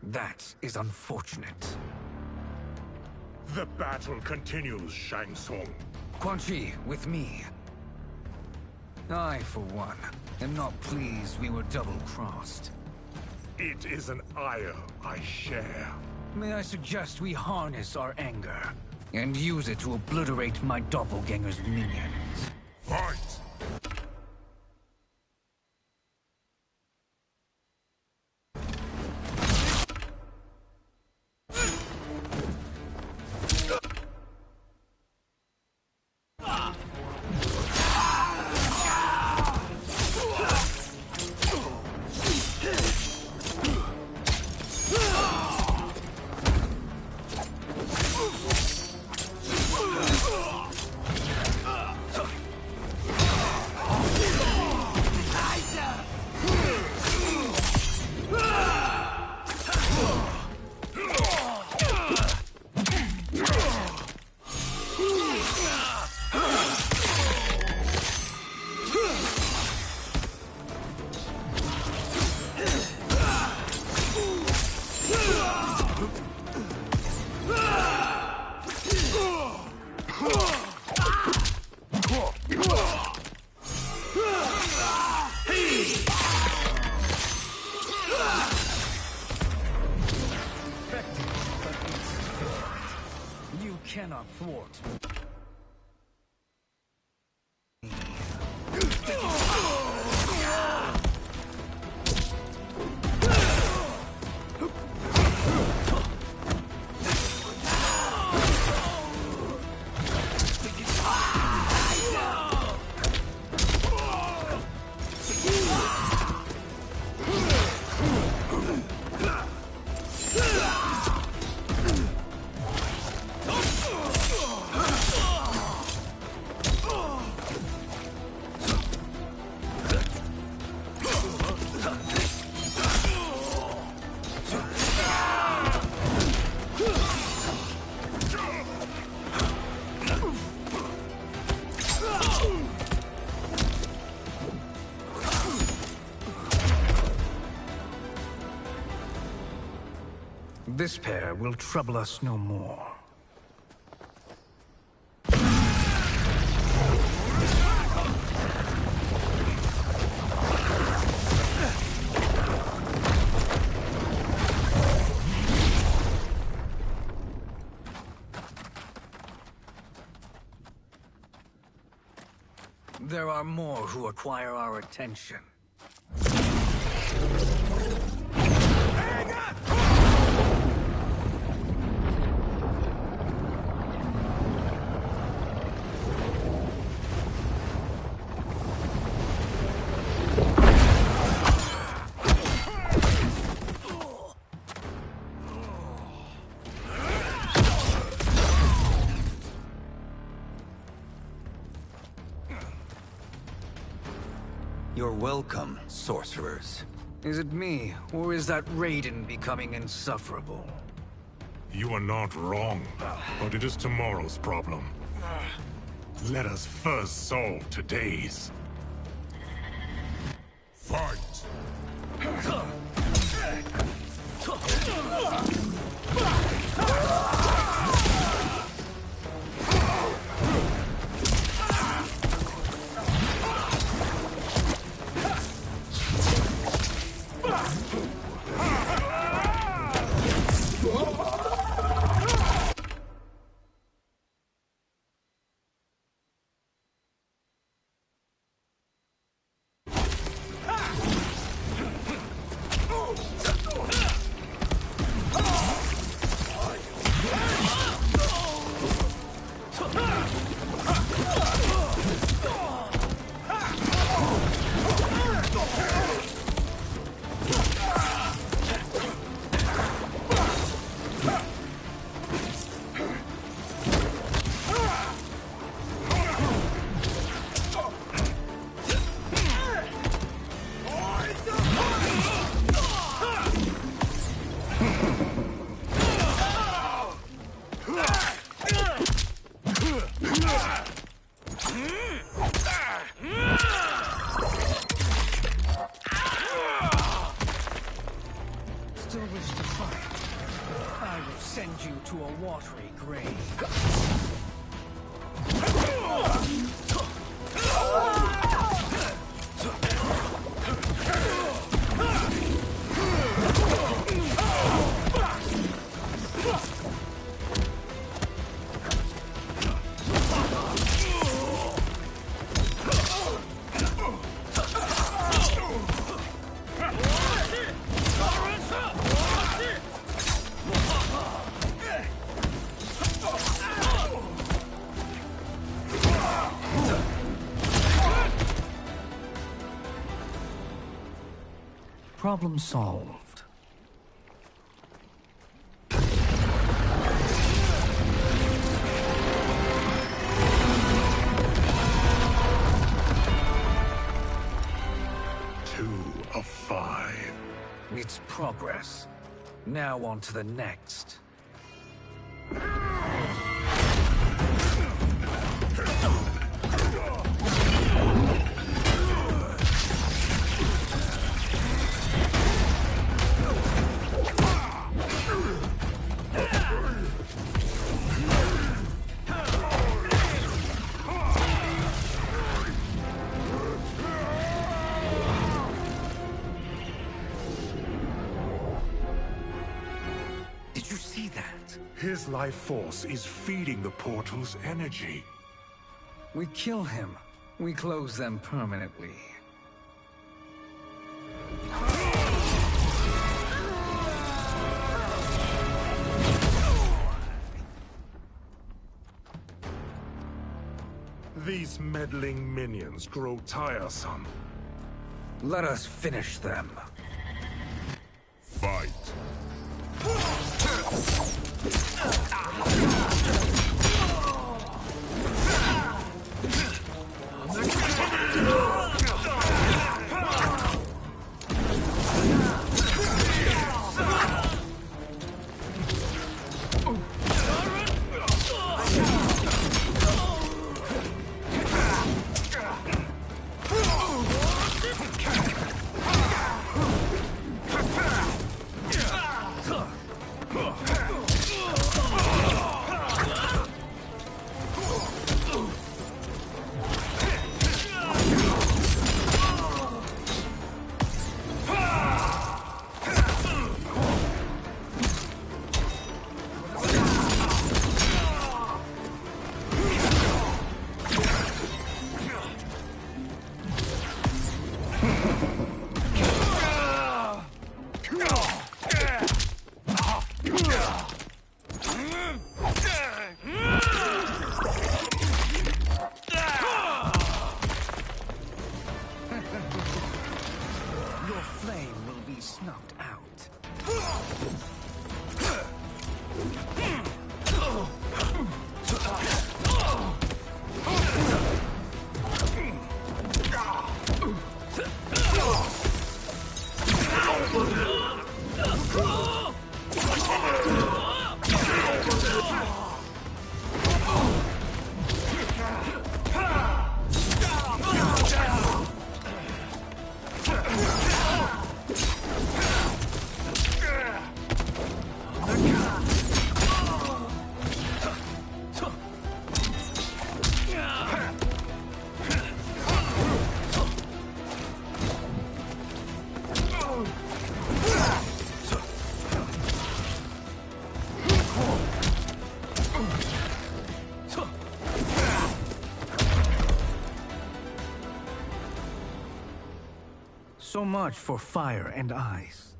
That is unfortunate. The battle continues, Shang Tsung. Quan Chi, with me. I, for one, am not pleased we were double-crossed. It is an ire I share. May I suggest we harness our anger and use it to obliterate my doppelganger's minions? Fight! You cannot thwart This pair will trouble us no more. There are more who acquire our attention. You're welcome, sorcerers. Is it me, or is that Raiden becoming insufferable? You are not wrong, but it is tomorrow's problem. Let us first solve today's. Fight! Problem solved. Of 5. It's progress. Now on to the next. His life force is feeding the portal's energy. We kill him. We close them permanently. These meddling minions grow tiresome. Let us finish them. Fight. So much for fire and ice.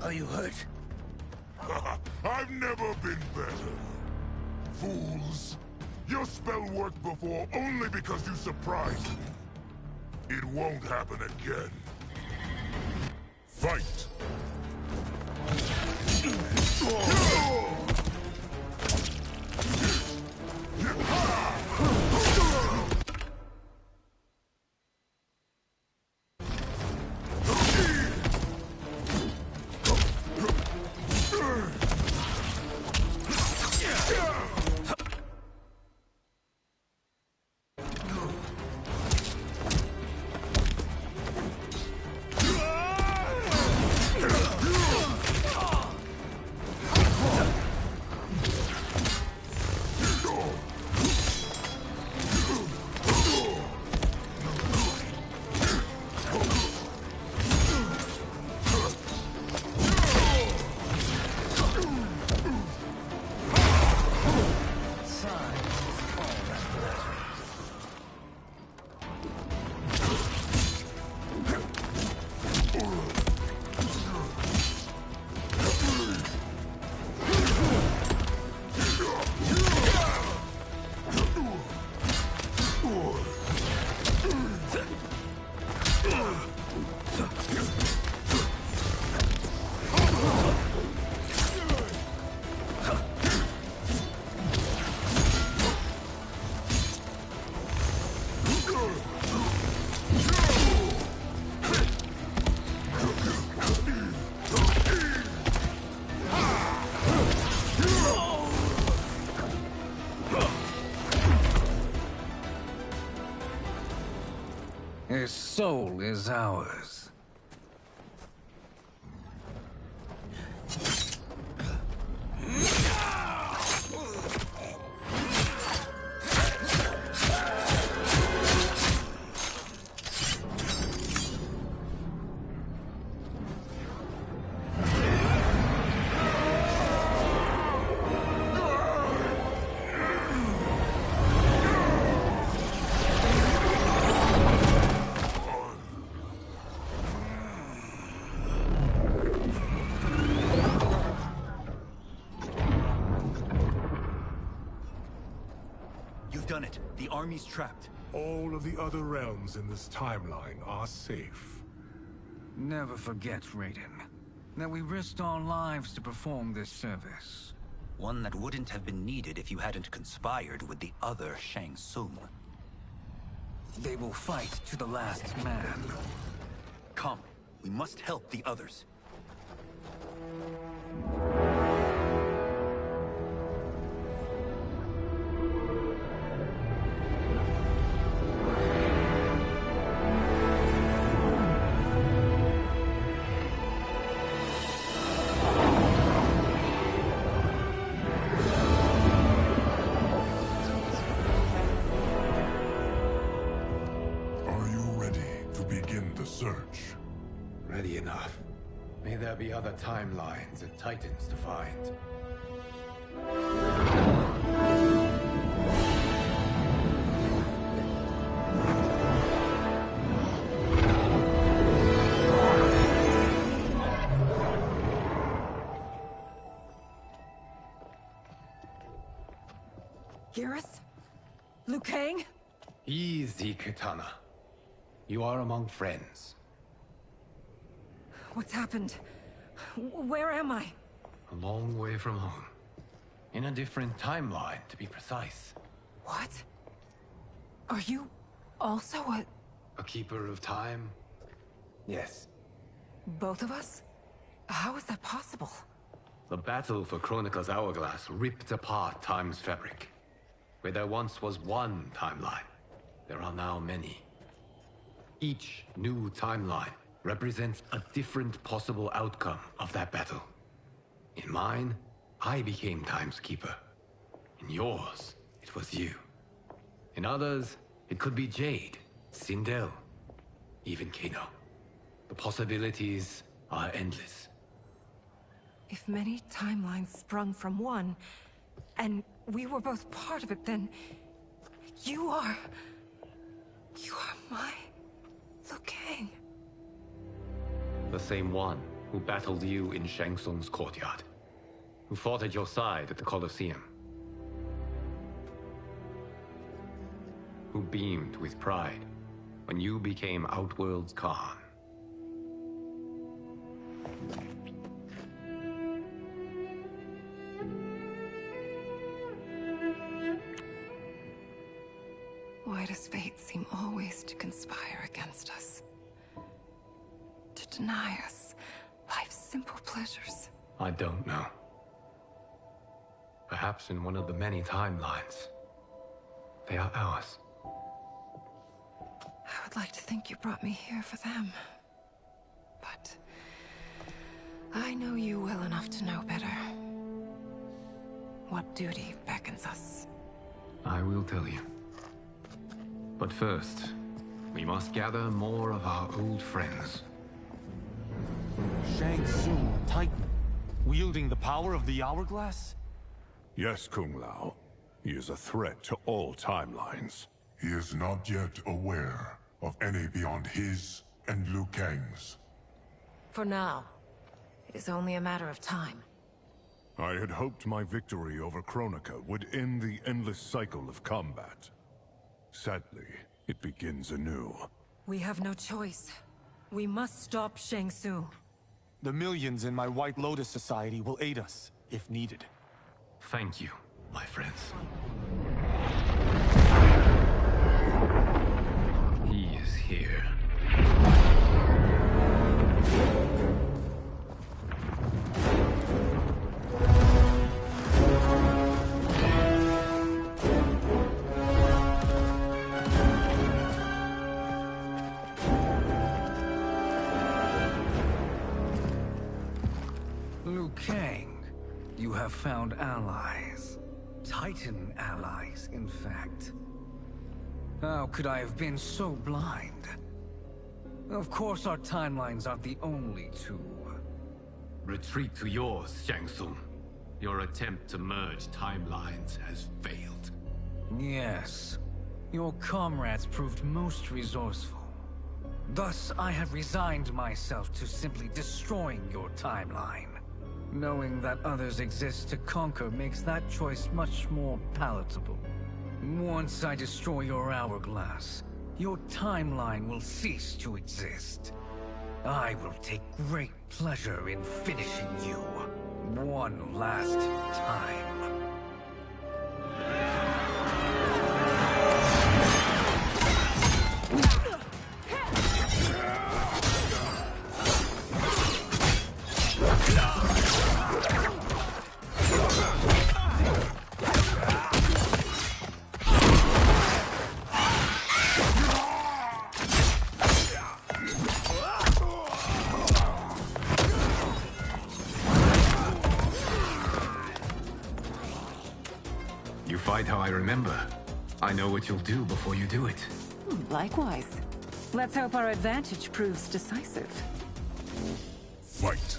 Are you hurt? I've never been better. Fools. Your spell worked before only because you surprised me. It won't happen again. Fight! soul is ours. You've done it. The army's trapped. All of the other realms in this timeline are safe. Never forget, Raiden, that we risked our lives to perform this service. One that wouldn't have been needed if you hadn't conspired with the other Shang Tsung. They will fight to the last man. Come, we must help the others. Are you ready to begin the search? Ready enough. May there be other timelines and titans to find. Garrus? Liu Kang? Easy, Kitana. You are among friends. What's happened? Where am I? A long way from home. In a different timeline, to be precise. What? Are you also A keeper of time? Yes. both of us? How is that possible? The battle for Chronica's Hourglass ripped apart time's fabric. Where there once was one timeline, there are now many. Each new timeline represents a different possible outcome of that battle. In mine, I became Time's Keeper. In yours, it was you. In others, it could be Jade, Sindel, even Kano. The possibilities are endless. If many timelines sprung from one, and we were both part of it, then you are my Liu Kang. The same one who battled you in Shang Tsung's courtyard. Who fought at your side at the Colosseum. Who beamed with pride when you became Outworld's Khan. Why does fate seem always to conspire against us? To deny us life's simple pleasures? I don't know. Perhaps in one of the many timelines, they are ours. I would like to think you brought me here for them. But I know you well enough to know better. What duty beckons us? I will tell you. But first, we must gather more of our old friends. Shang Tsung, Titan, wielding the power of the Hourglass? Yes, Kung Lao. He is a threat to all timelines. He is not yet aware of any beyond his and Liu Kang's. For now, it is only a matter of time. I had hoped my victory over Kronika would end the endless cycle of combat. Sadly, it begins anew. We have no choice. We must stop Shang Tsung. The millions in my White Lotus Society will aid us, if needed. Thank you, my friends. He is here. Liu Kang, you have found allies. Titan allies, in fact. How could I have been so blind? Of course our timelines aren't the only two. Retreat to yours, Shang Tsung. Your attempt to merge timelines has failed. Yes. Your comrades proved most resourceful. Thus, I have resigned myself to simply destroying your timeline. Knowing that others exist to conquer makes that choice much more palatable. Once I destroy your hourglass, your timeline will cease to exist. I will take great pleasure in finishing you one last time. You fight how I remember. I know what you'll do before you do it. Likewise. Let's hope our advantage proves decisive. Fight.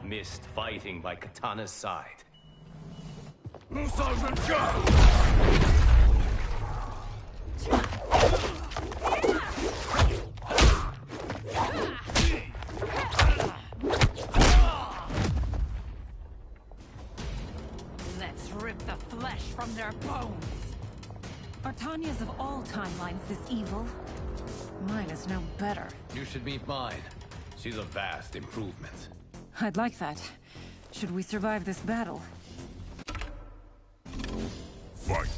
Missed fighting by Katana's side. Let's rip the flesh from their bones. Are Tanya's of all timelines this evil? Mine is no better. You should meet mine. She's a vast improvement. I'd like that. Should we survive this battle? Fight.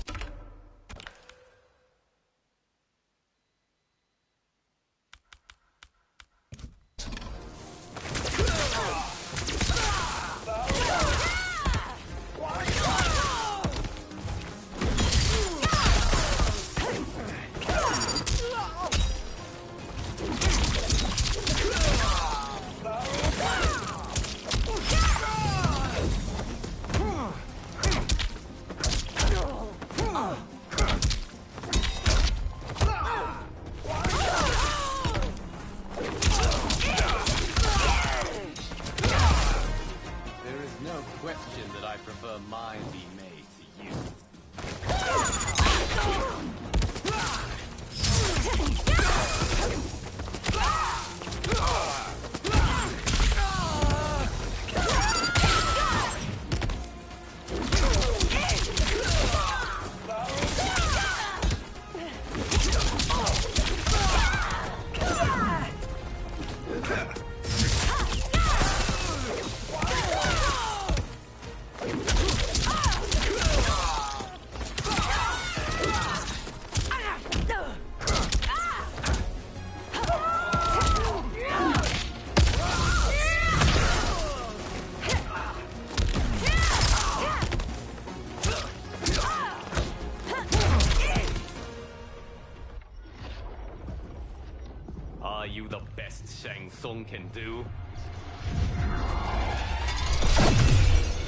do the best Shang Tsung can do?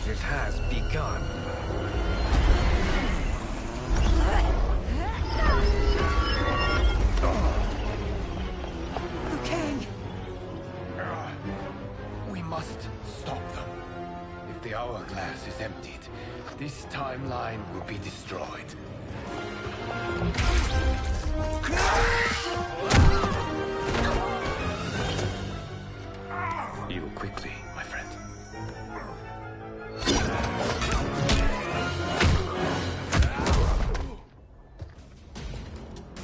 It has begun. Liu Kang! We must stop them. If the hourglass is emptied, this timeline will be destroyed. Heal quickly, my friend.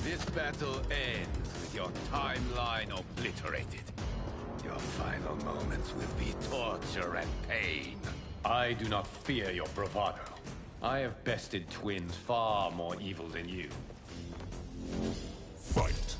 This battle ends with your timeline obliterated. Your final moments will be torture and pain. I do not fear your bravado. I have bested twins far more evil than you. Fight.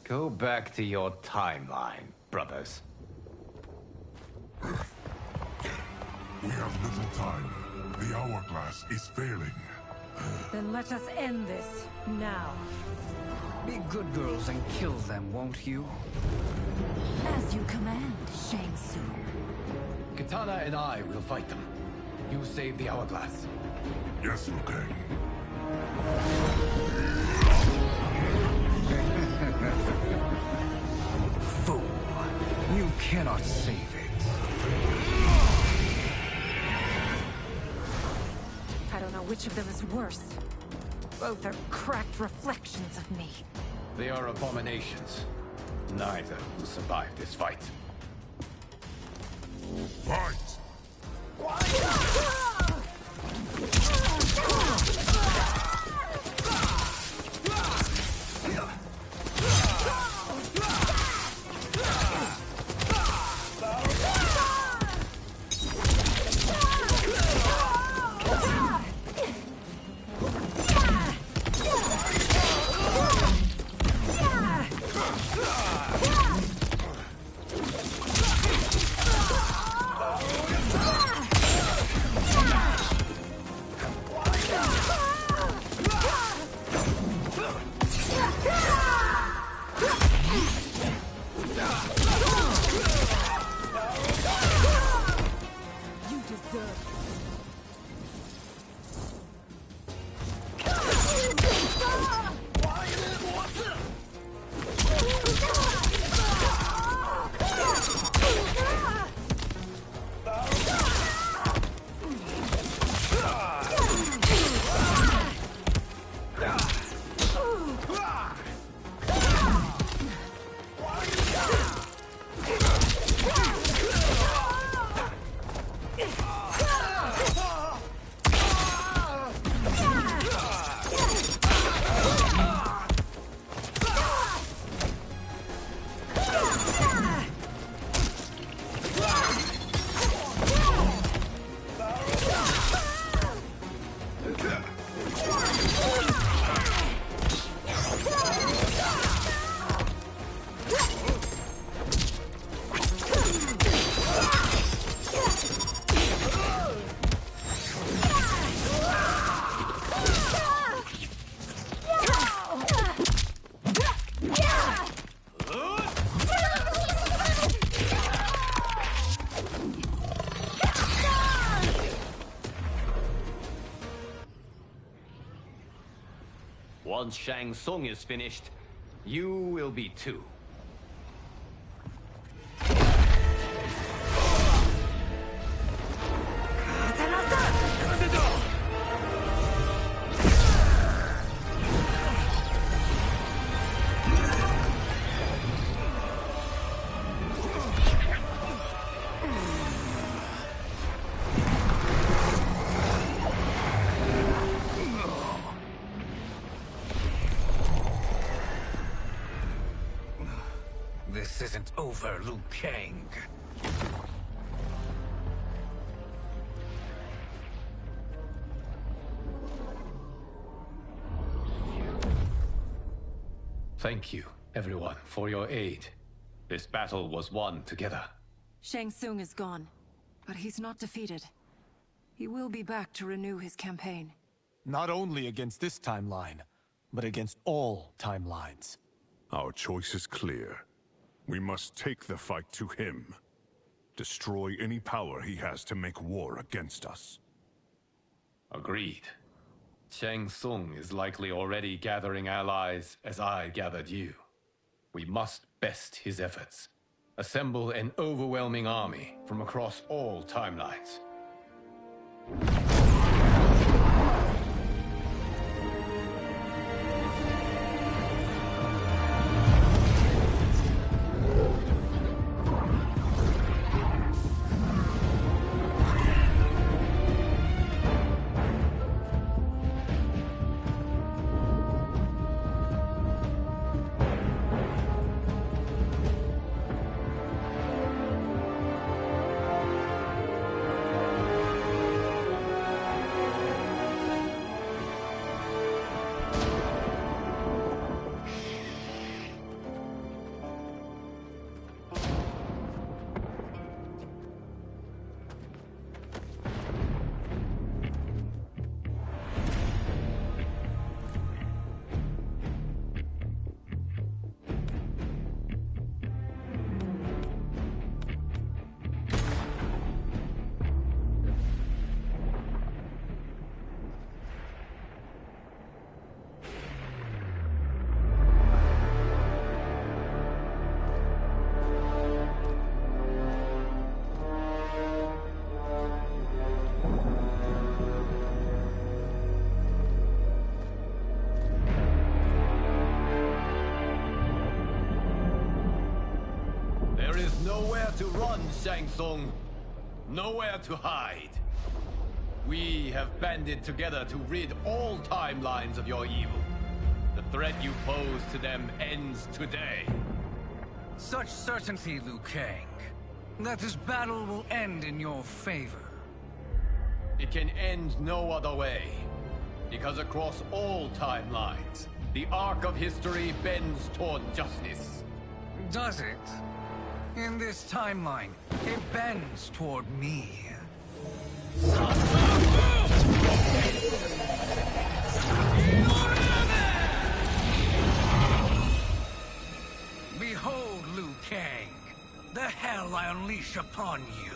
Go back to your timeline, brothers. We have little time. The hourglass is failing. Then let us end this, now. Be good girls and kill them, won't you? As you command, Shang Tsung. Katana and I will fight them. You save the hourglass. Yes, Liu Kang. Fool. You cannot save it. I don't know which of them is worse. Both are cracked reflections of me. They are abominations. Neither will survive this fight. Fight! Once Shang Tsung is finished, you will be too. This isn't over, Liu Kang. Thank you, everyone, for your aid. This battle was won together. Shang Tsung is gone, but he's not defeated. He will be back to renew his campaign. Not only against this timeline, but against all timelines. Our choice is clear. We must take the fight to him. Destroy any power he has to make war against us. Agreed. Shang Tsung is likely already gathering allies as I gathered you. We must best his efforts. Assemble an overwhelming army from across all timelines. There is nowhere to run, Shang Tsung. Nowhere to hide. We have banded together to rid all timelines of your evil. The threat you pose to them ends today. Such certainty, Liu Kang, that this battle will end in your favor. It can end no other way. Because across all timelines, the arc of history bends toward justice. Does it? In this timeline, it bends toward me. Behold, Liu Kang, the hell I unleash upon you.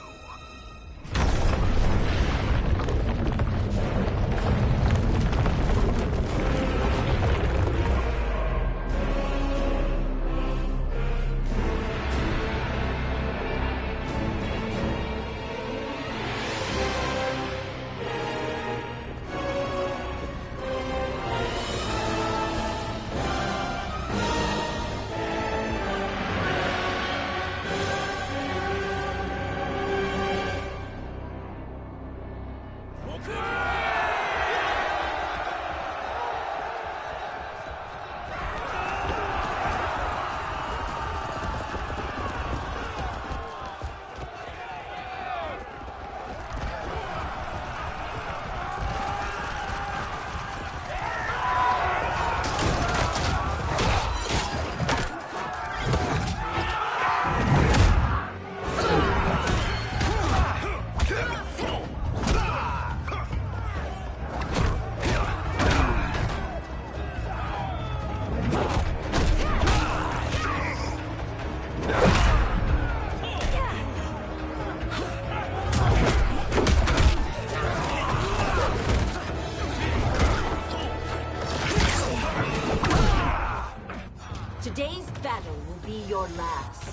Today's battle will be your last.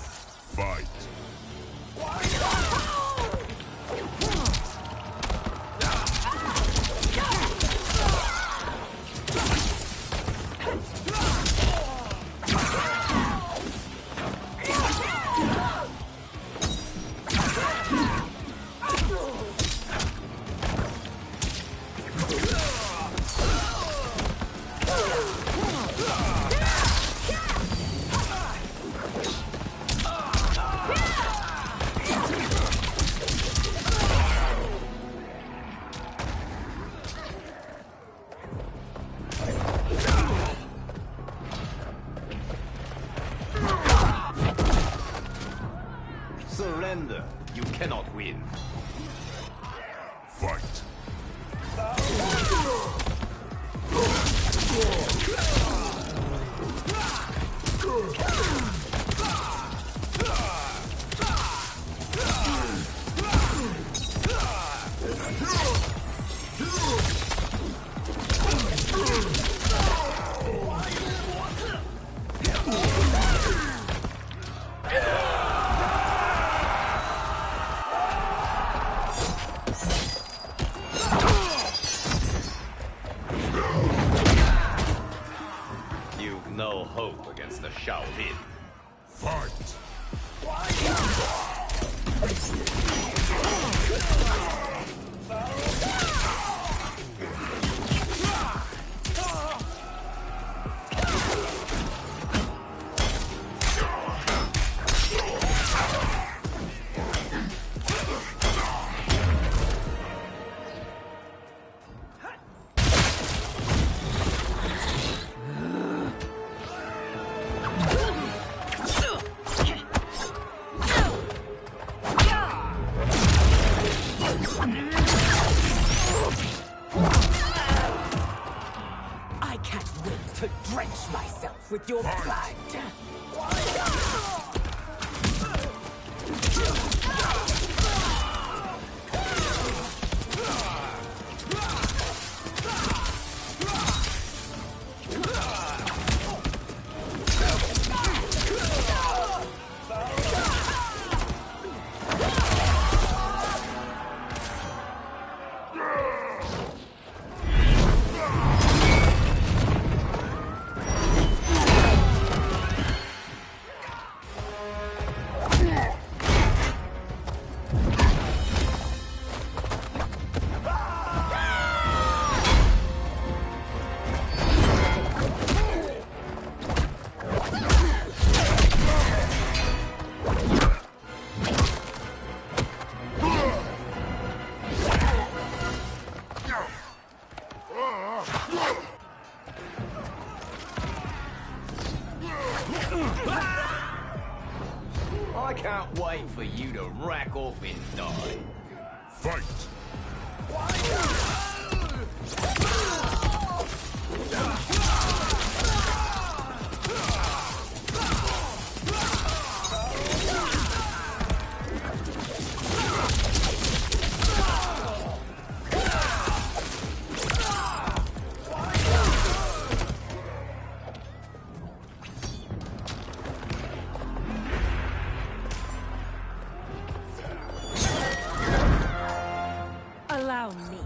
Fight. Surrender. You cannot win. Fight. You've no hope against the Shaolin. Fight. I can't wait to drench myself with your blood. I can't wait for you to rack off and die. Fight. Allow me.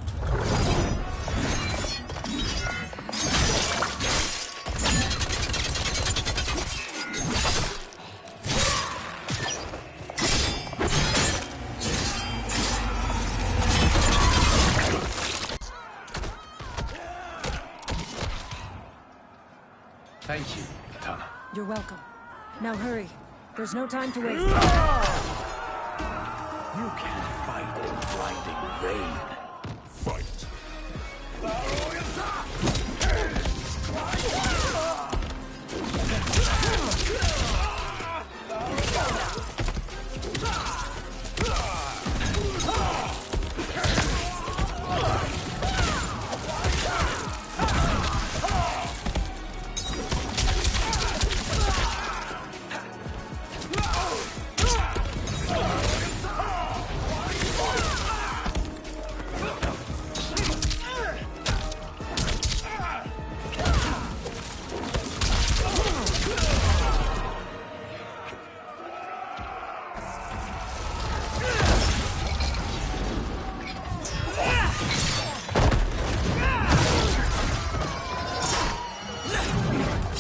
Thank you, Katana. You're welcome. Now hurry. There's no time to waste. You can't fight in blinding rain. Fight.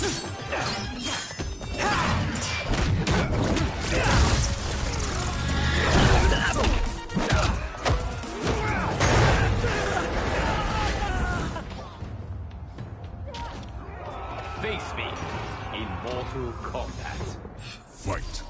Face me in Mortal Kombat. Fight.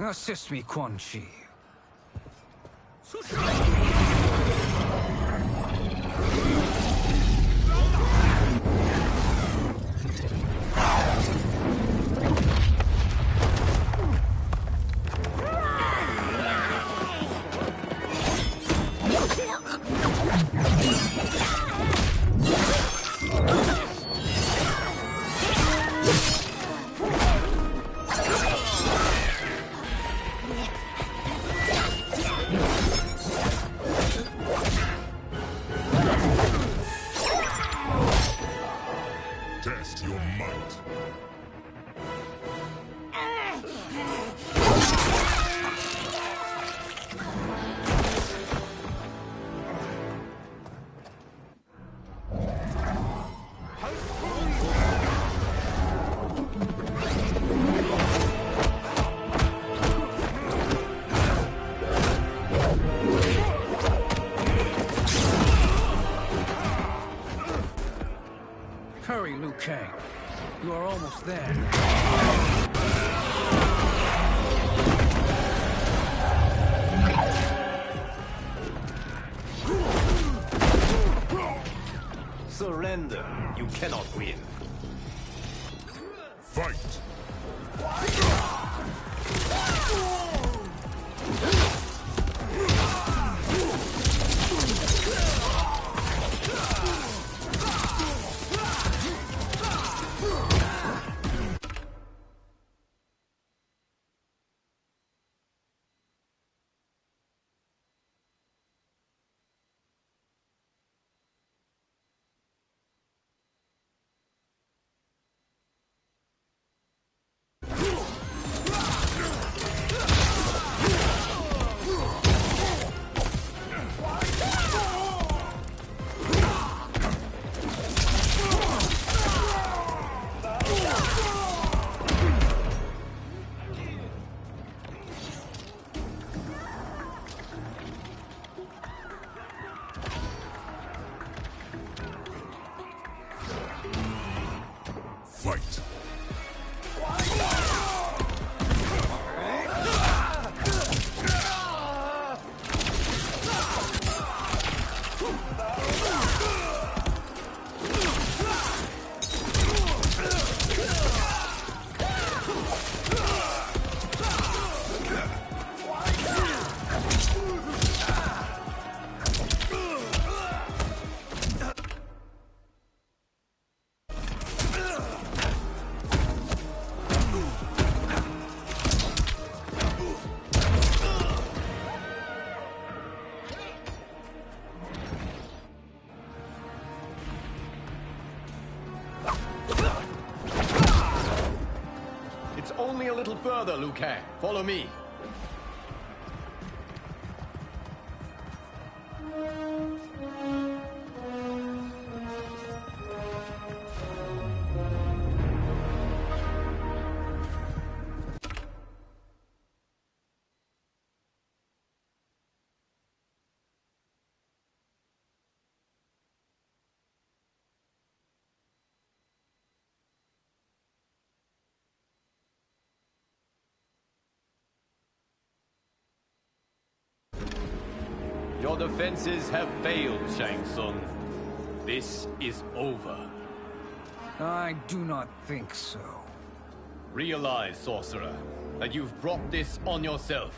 Assist me, Quan Chi. Test your might. Hurry, Liu Kang. You are almost there. Surrender. You cannot win. Fight. Fight. It's only a little further, Liu Kang. Follow me. Your defenses have failed, Shang Tsung. This is over. I do not think so. Realize, Sorcerer, that you've brought this on yourself.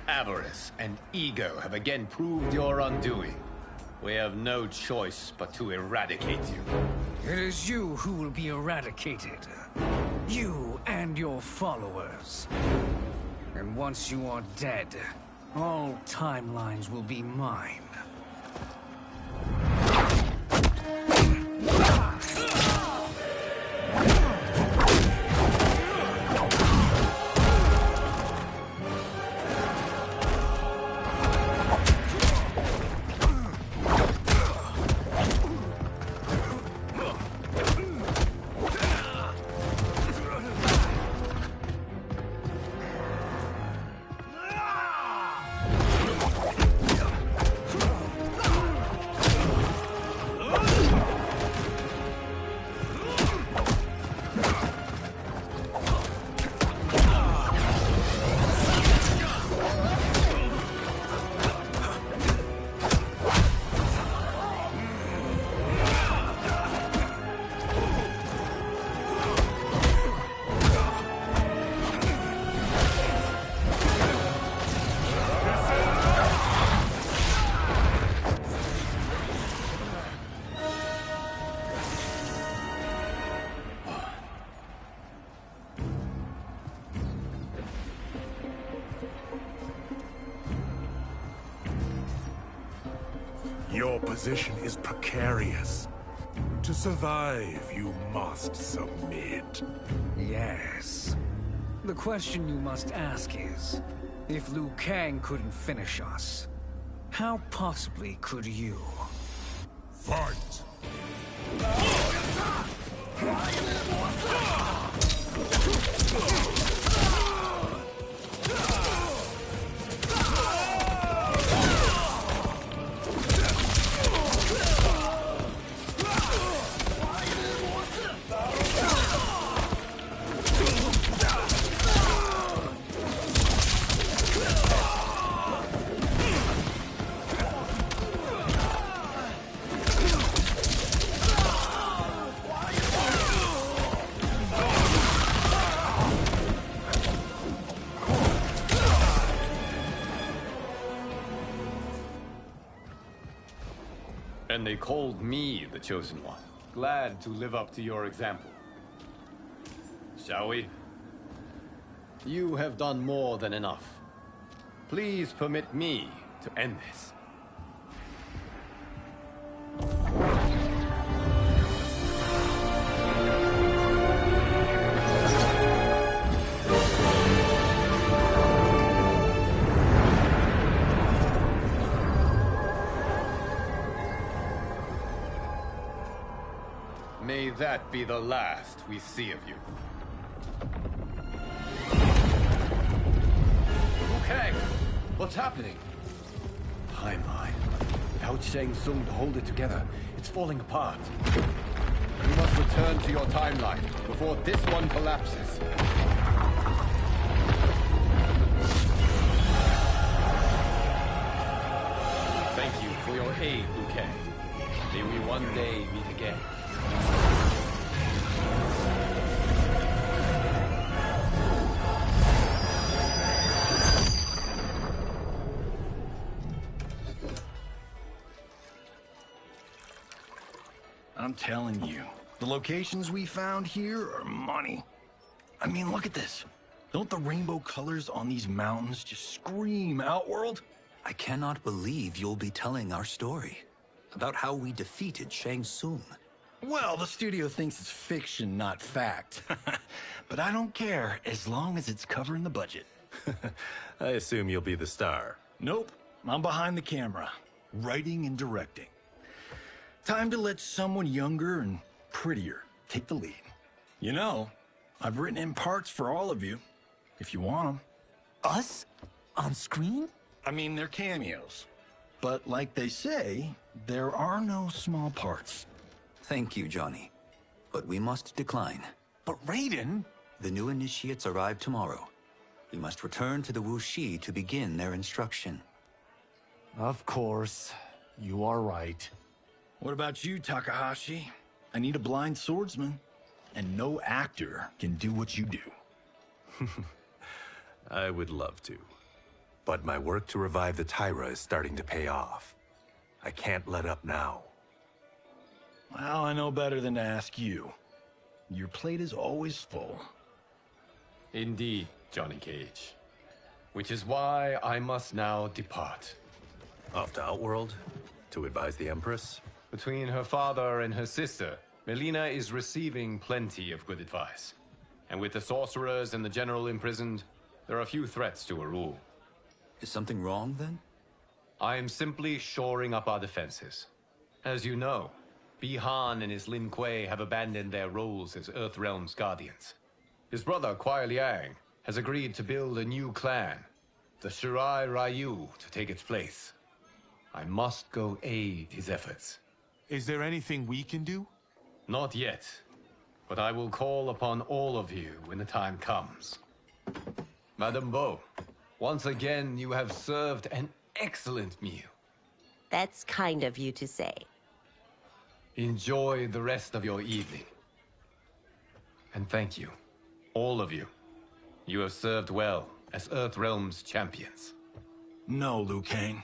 Avarice and ego have again proved your undoing. We have no choice but to eradicate you. It is you who will be eradicated. You and your followers. And once you are dead, all timelines will be mine. Your position is precarious. To survive, you must submit. Yes. The question you must ask is, if Liu Kang couldn't finish us, how possibly could you? Fight! And they called me the Chosen One. Glad to live up to your example. Shall we? You have done more than enough. Please permit me to end this. May that be the last we see of you. Liu Kang! What's happening? Timeline. Without Shang Tsung to hold it together, it's falling apart. You must return to your timeline before this one collapses. Thank you for your aid, Liu Kang. May we one day meet again. I'm telling you, the locations we found here are money. I mean, look at this. Don't the rainbow colors on these mountains just scream Outworld? I cannot believe you'll be telling our story about how we defeated Shang Tsung. Well, the studio thinks it's fiction, not fact. But I don't care, as long as it's covering the budget. I assume you'll be the star. Nope, I'm behind the camera, writing and directing. Time to let someone younger and prettier take the lead. You know, I've written in parts for all of you, if you want them. Us? On screen? I mean, they're cameos. But like they say, there are no small parts. Thank you, Johnny. But we must decline. But Raiden? The new initiates arrive tomorrow. We must return to the Wuxi to begin their instruction. Of course. You are right. What about you, Takahashi? I need a blind swordsman. And no actor can do what you do. I would love to. But my work to revive the Tyra is starting to pay off. I can't let up now. Well, I know better than to ask you. Your plate is always full. Indeed, Johnny Cage. Which is why I must now depart. Off to Outworld? To advise the Empress? Between her father and her sister, Melina is receiving plenty of good advice. And with the sorcerers and the general imprisoned, there are few threats to her rule. Is something wrong, then? I am simply shoring up our defenses. As you know, Bi-Han and his Lin Kuei have abandoned their roles as Earthrealm's guardians. His brother, Kuai Liang, has agreed to build a new clan, the Shirai Ryu, to take its place. I must go aid his efforts. Is there anything we can do? Not yet, but I will call upon all of you when the time comes. Madame Bo, once again you have served an excellent meal. That's kind of you to say. Enjoy the rest of your evening. And thank you, all of you. You have served well as Earthrealm's champions. No, Liu Kang.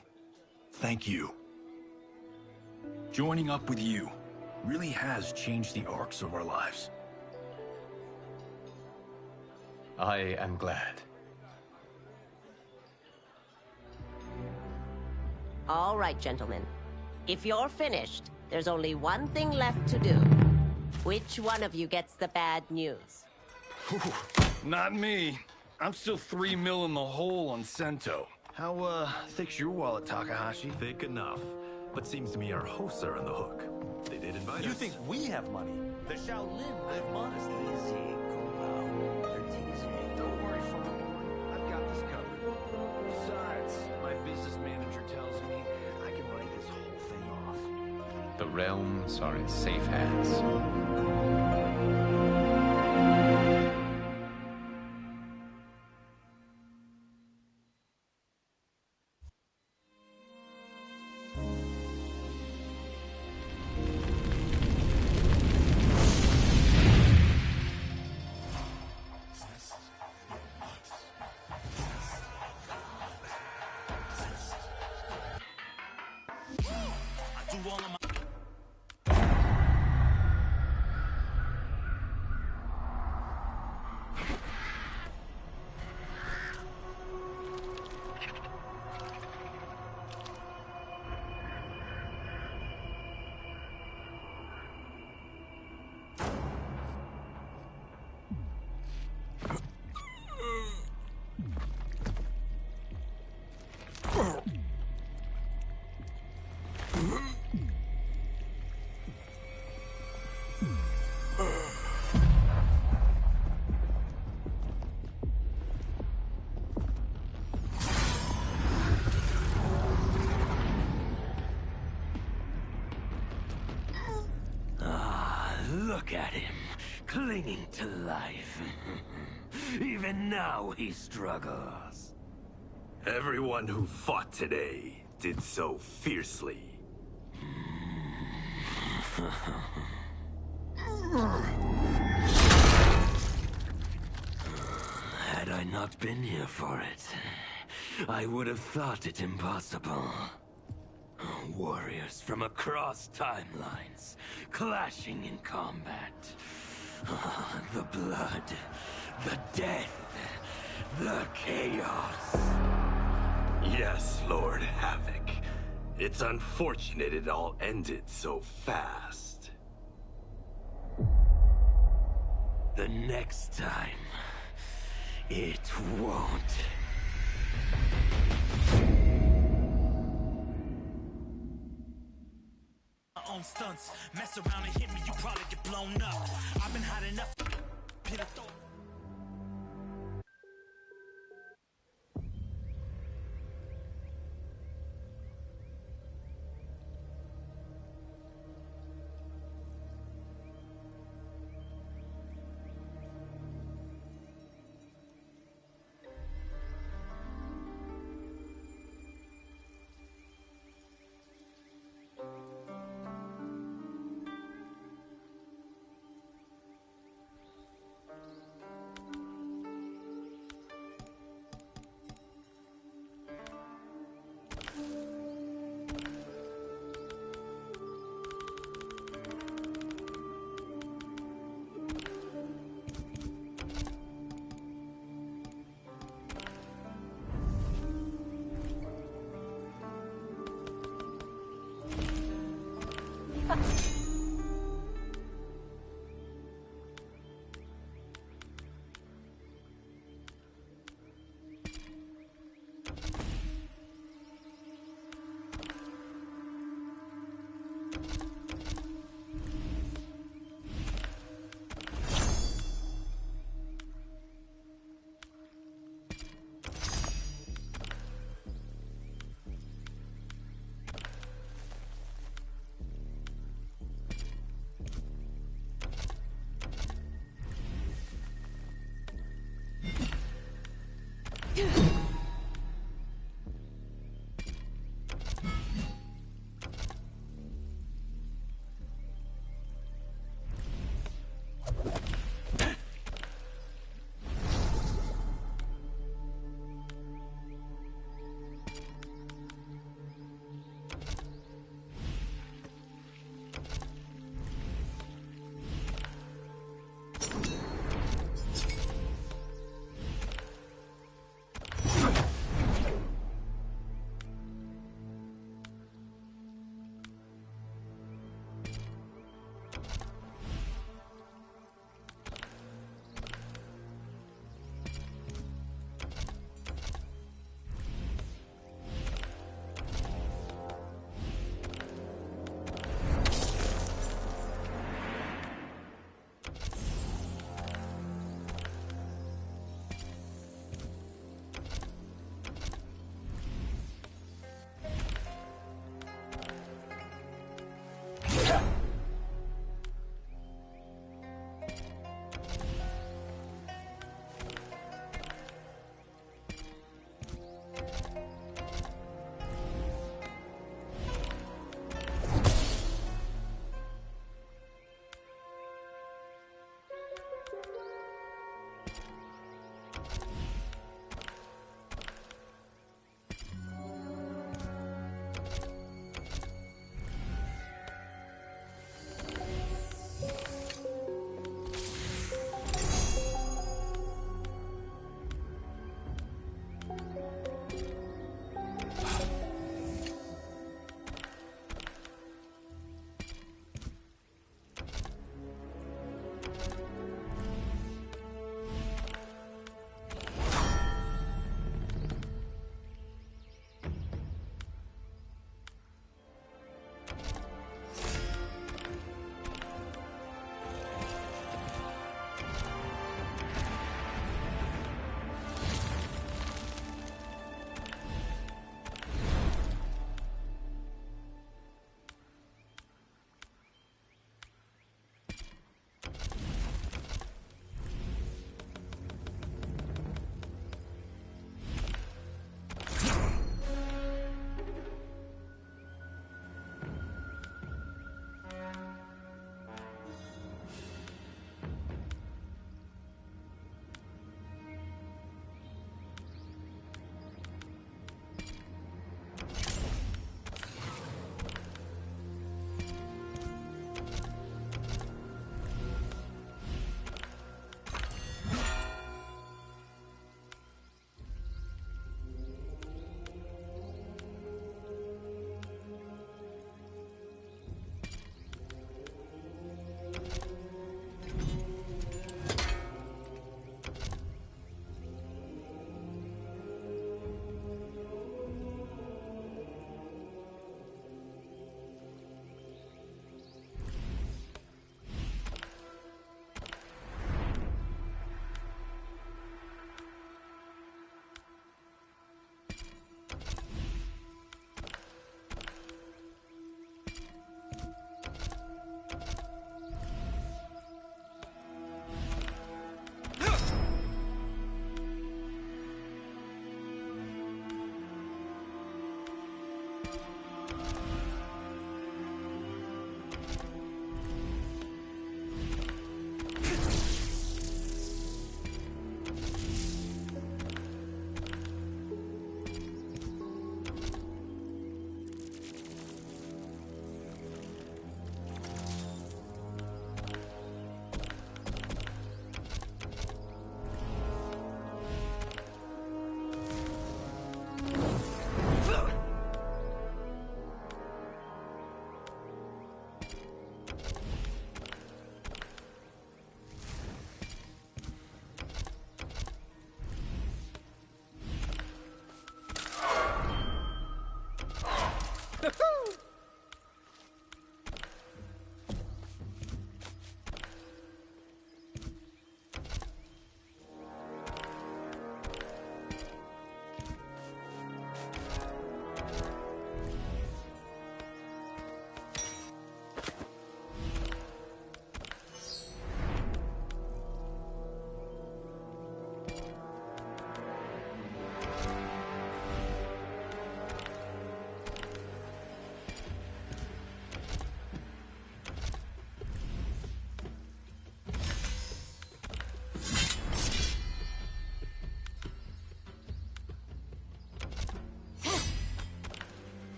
Thank you. Joining up with you really has changed the arcs of our lives. I am glad. All right, gentlemen. If you're finished, there's only one thing left to do. Which one of you gets the bad news? Not me. I'm still 3 mil in the hole on Sento. How, thick's your wallet, Takahashi? Thick enough. But seems to me our hosts are on the hook. They did invite us. You think we have money? The Shaolin live modestly. They're teasing. Don't worry, farm boy. I've got this covered. Besides, my business manager tells me I can write this whole thing off. The realms are in safe hands. Look at him, clinging to life. Even now he struggles. Everyone who fought today did so fiercely. Had I not been here for it, I would have thought it impossible. Warriors from across timelines, clashing in combat. The blood, the death, the chaos. Yes, Lord Havoc. It's unfortunate it all ended so fast. The next time, it won't. Own stunts, mess around and hit me, you probably get blown up. I've been hot enough. Pit of thought.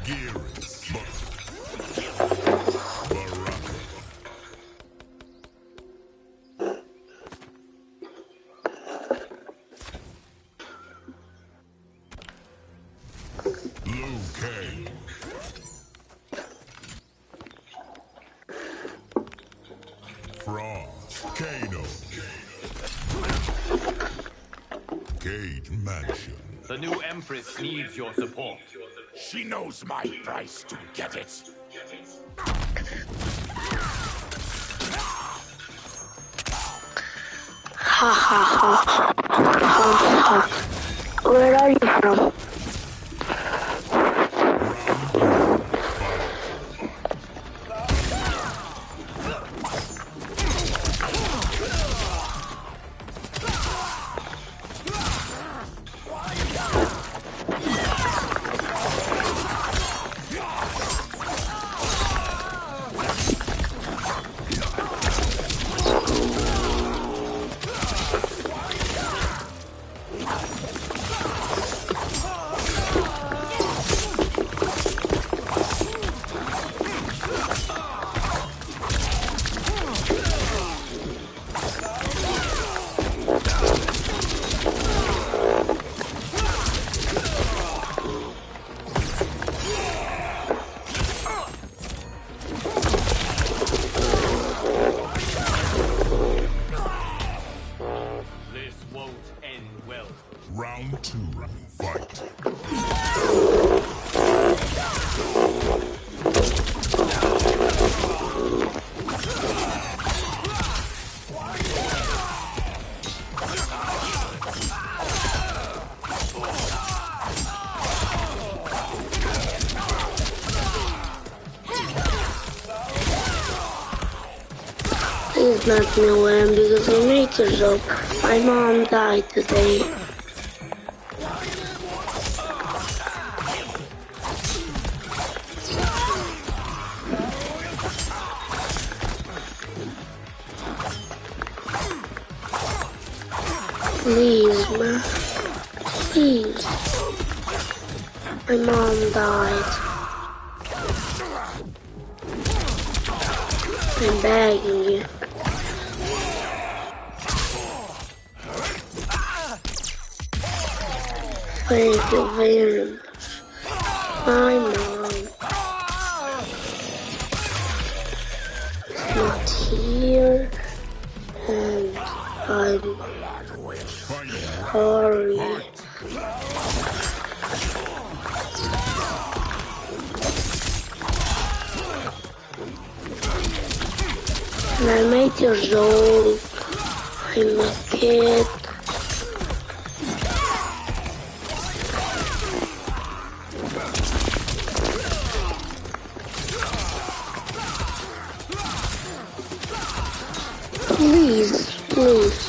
Gears. Liu Kang. Frost. Kano. Cage Mansion. The new Empress needs your support. She knows my price to get it. Ha ha ha. Ha ha. Where are you from? Round 2, fight. Please let me win because I need to joke. My mom died today. Please, ma. Please. My mom died. I'm begging you. Thank you very much. My mom is not here, and I'm sorry. And I made your joke. I'm a kid. Please, please.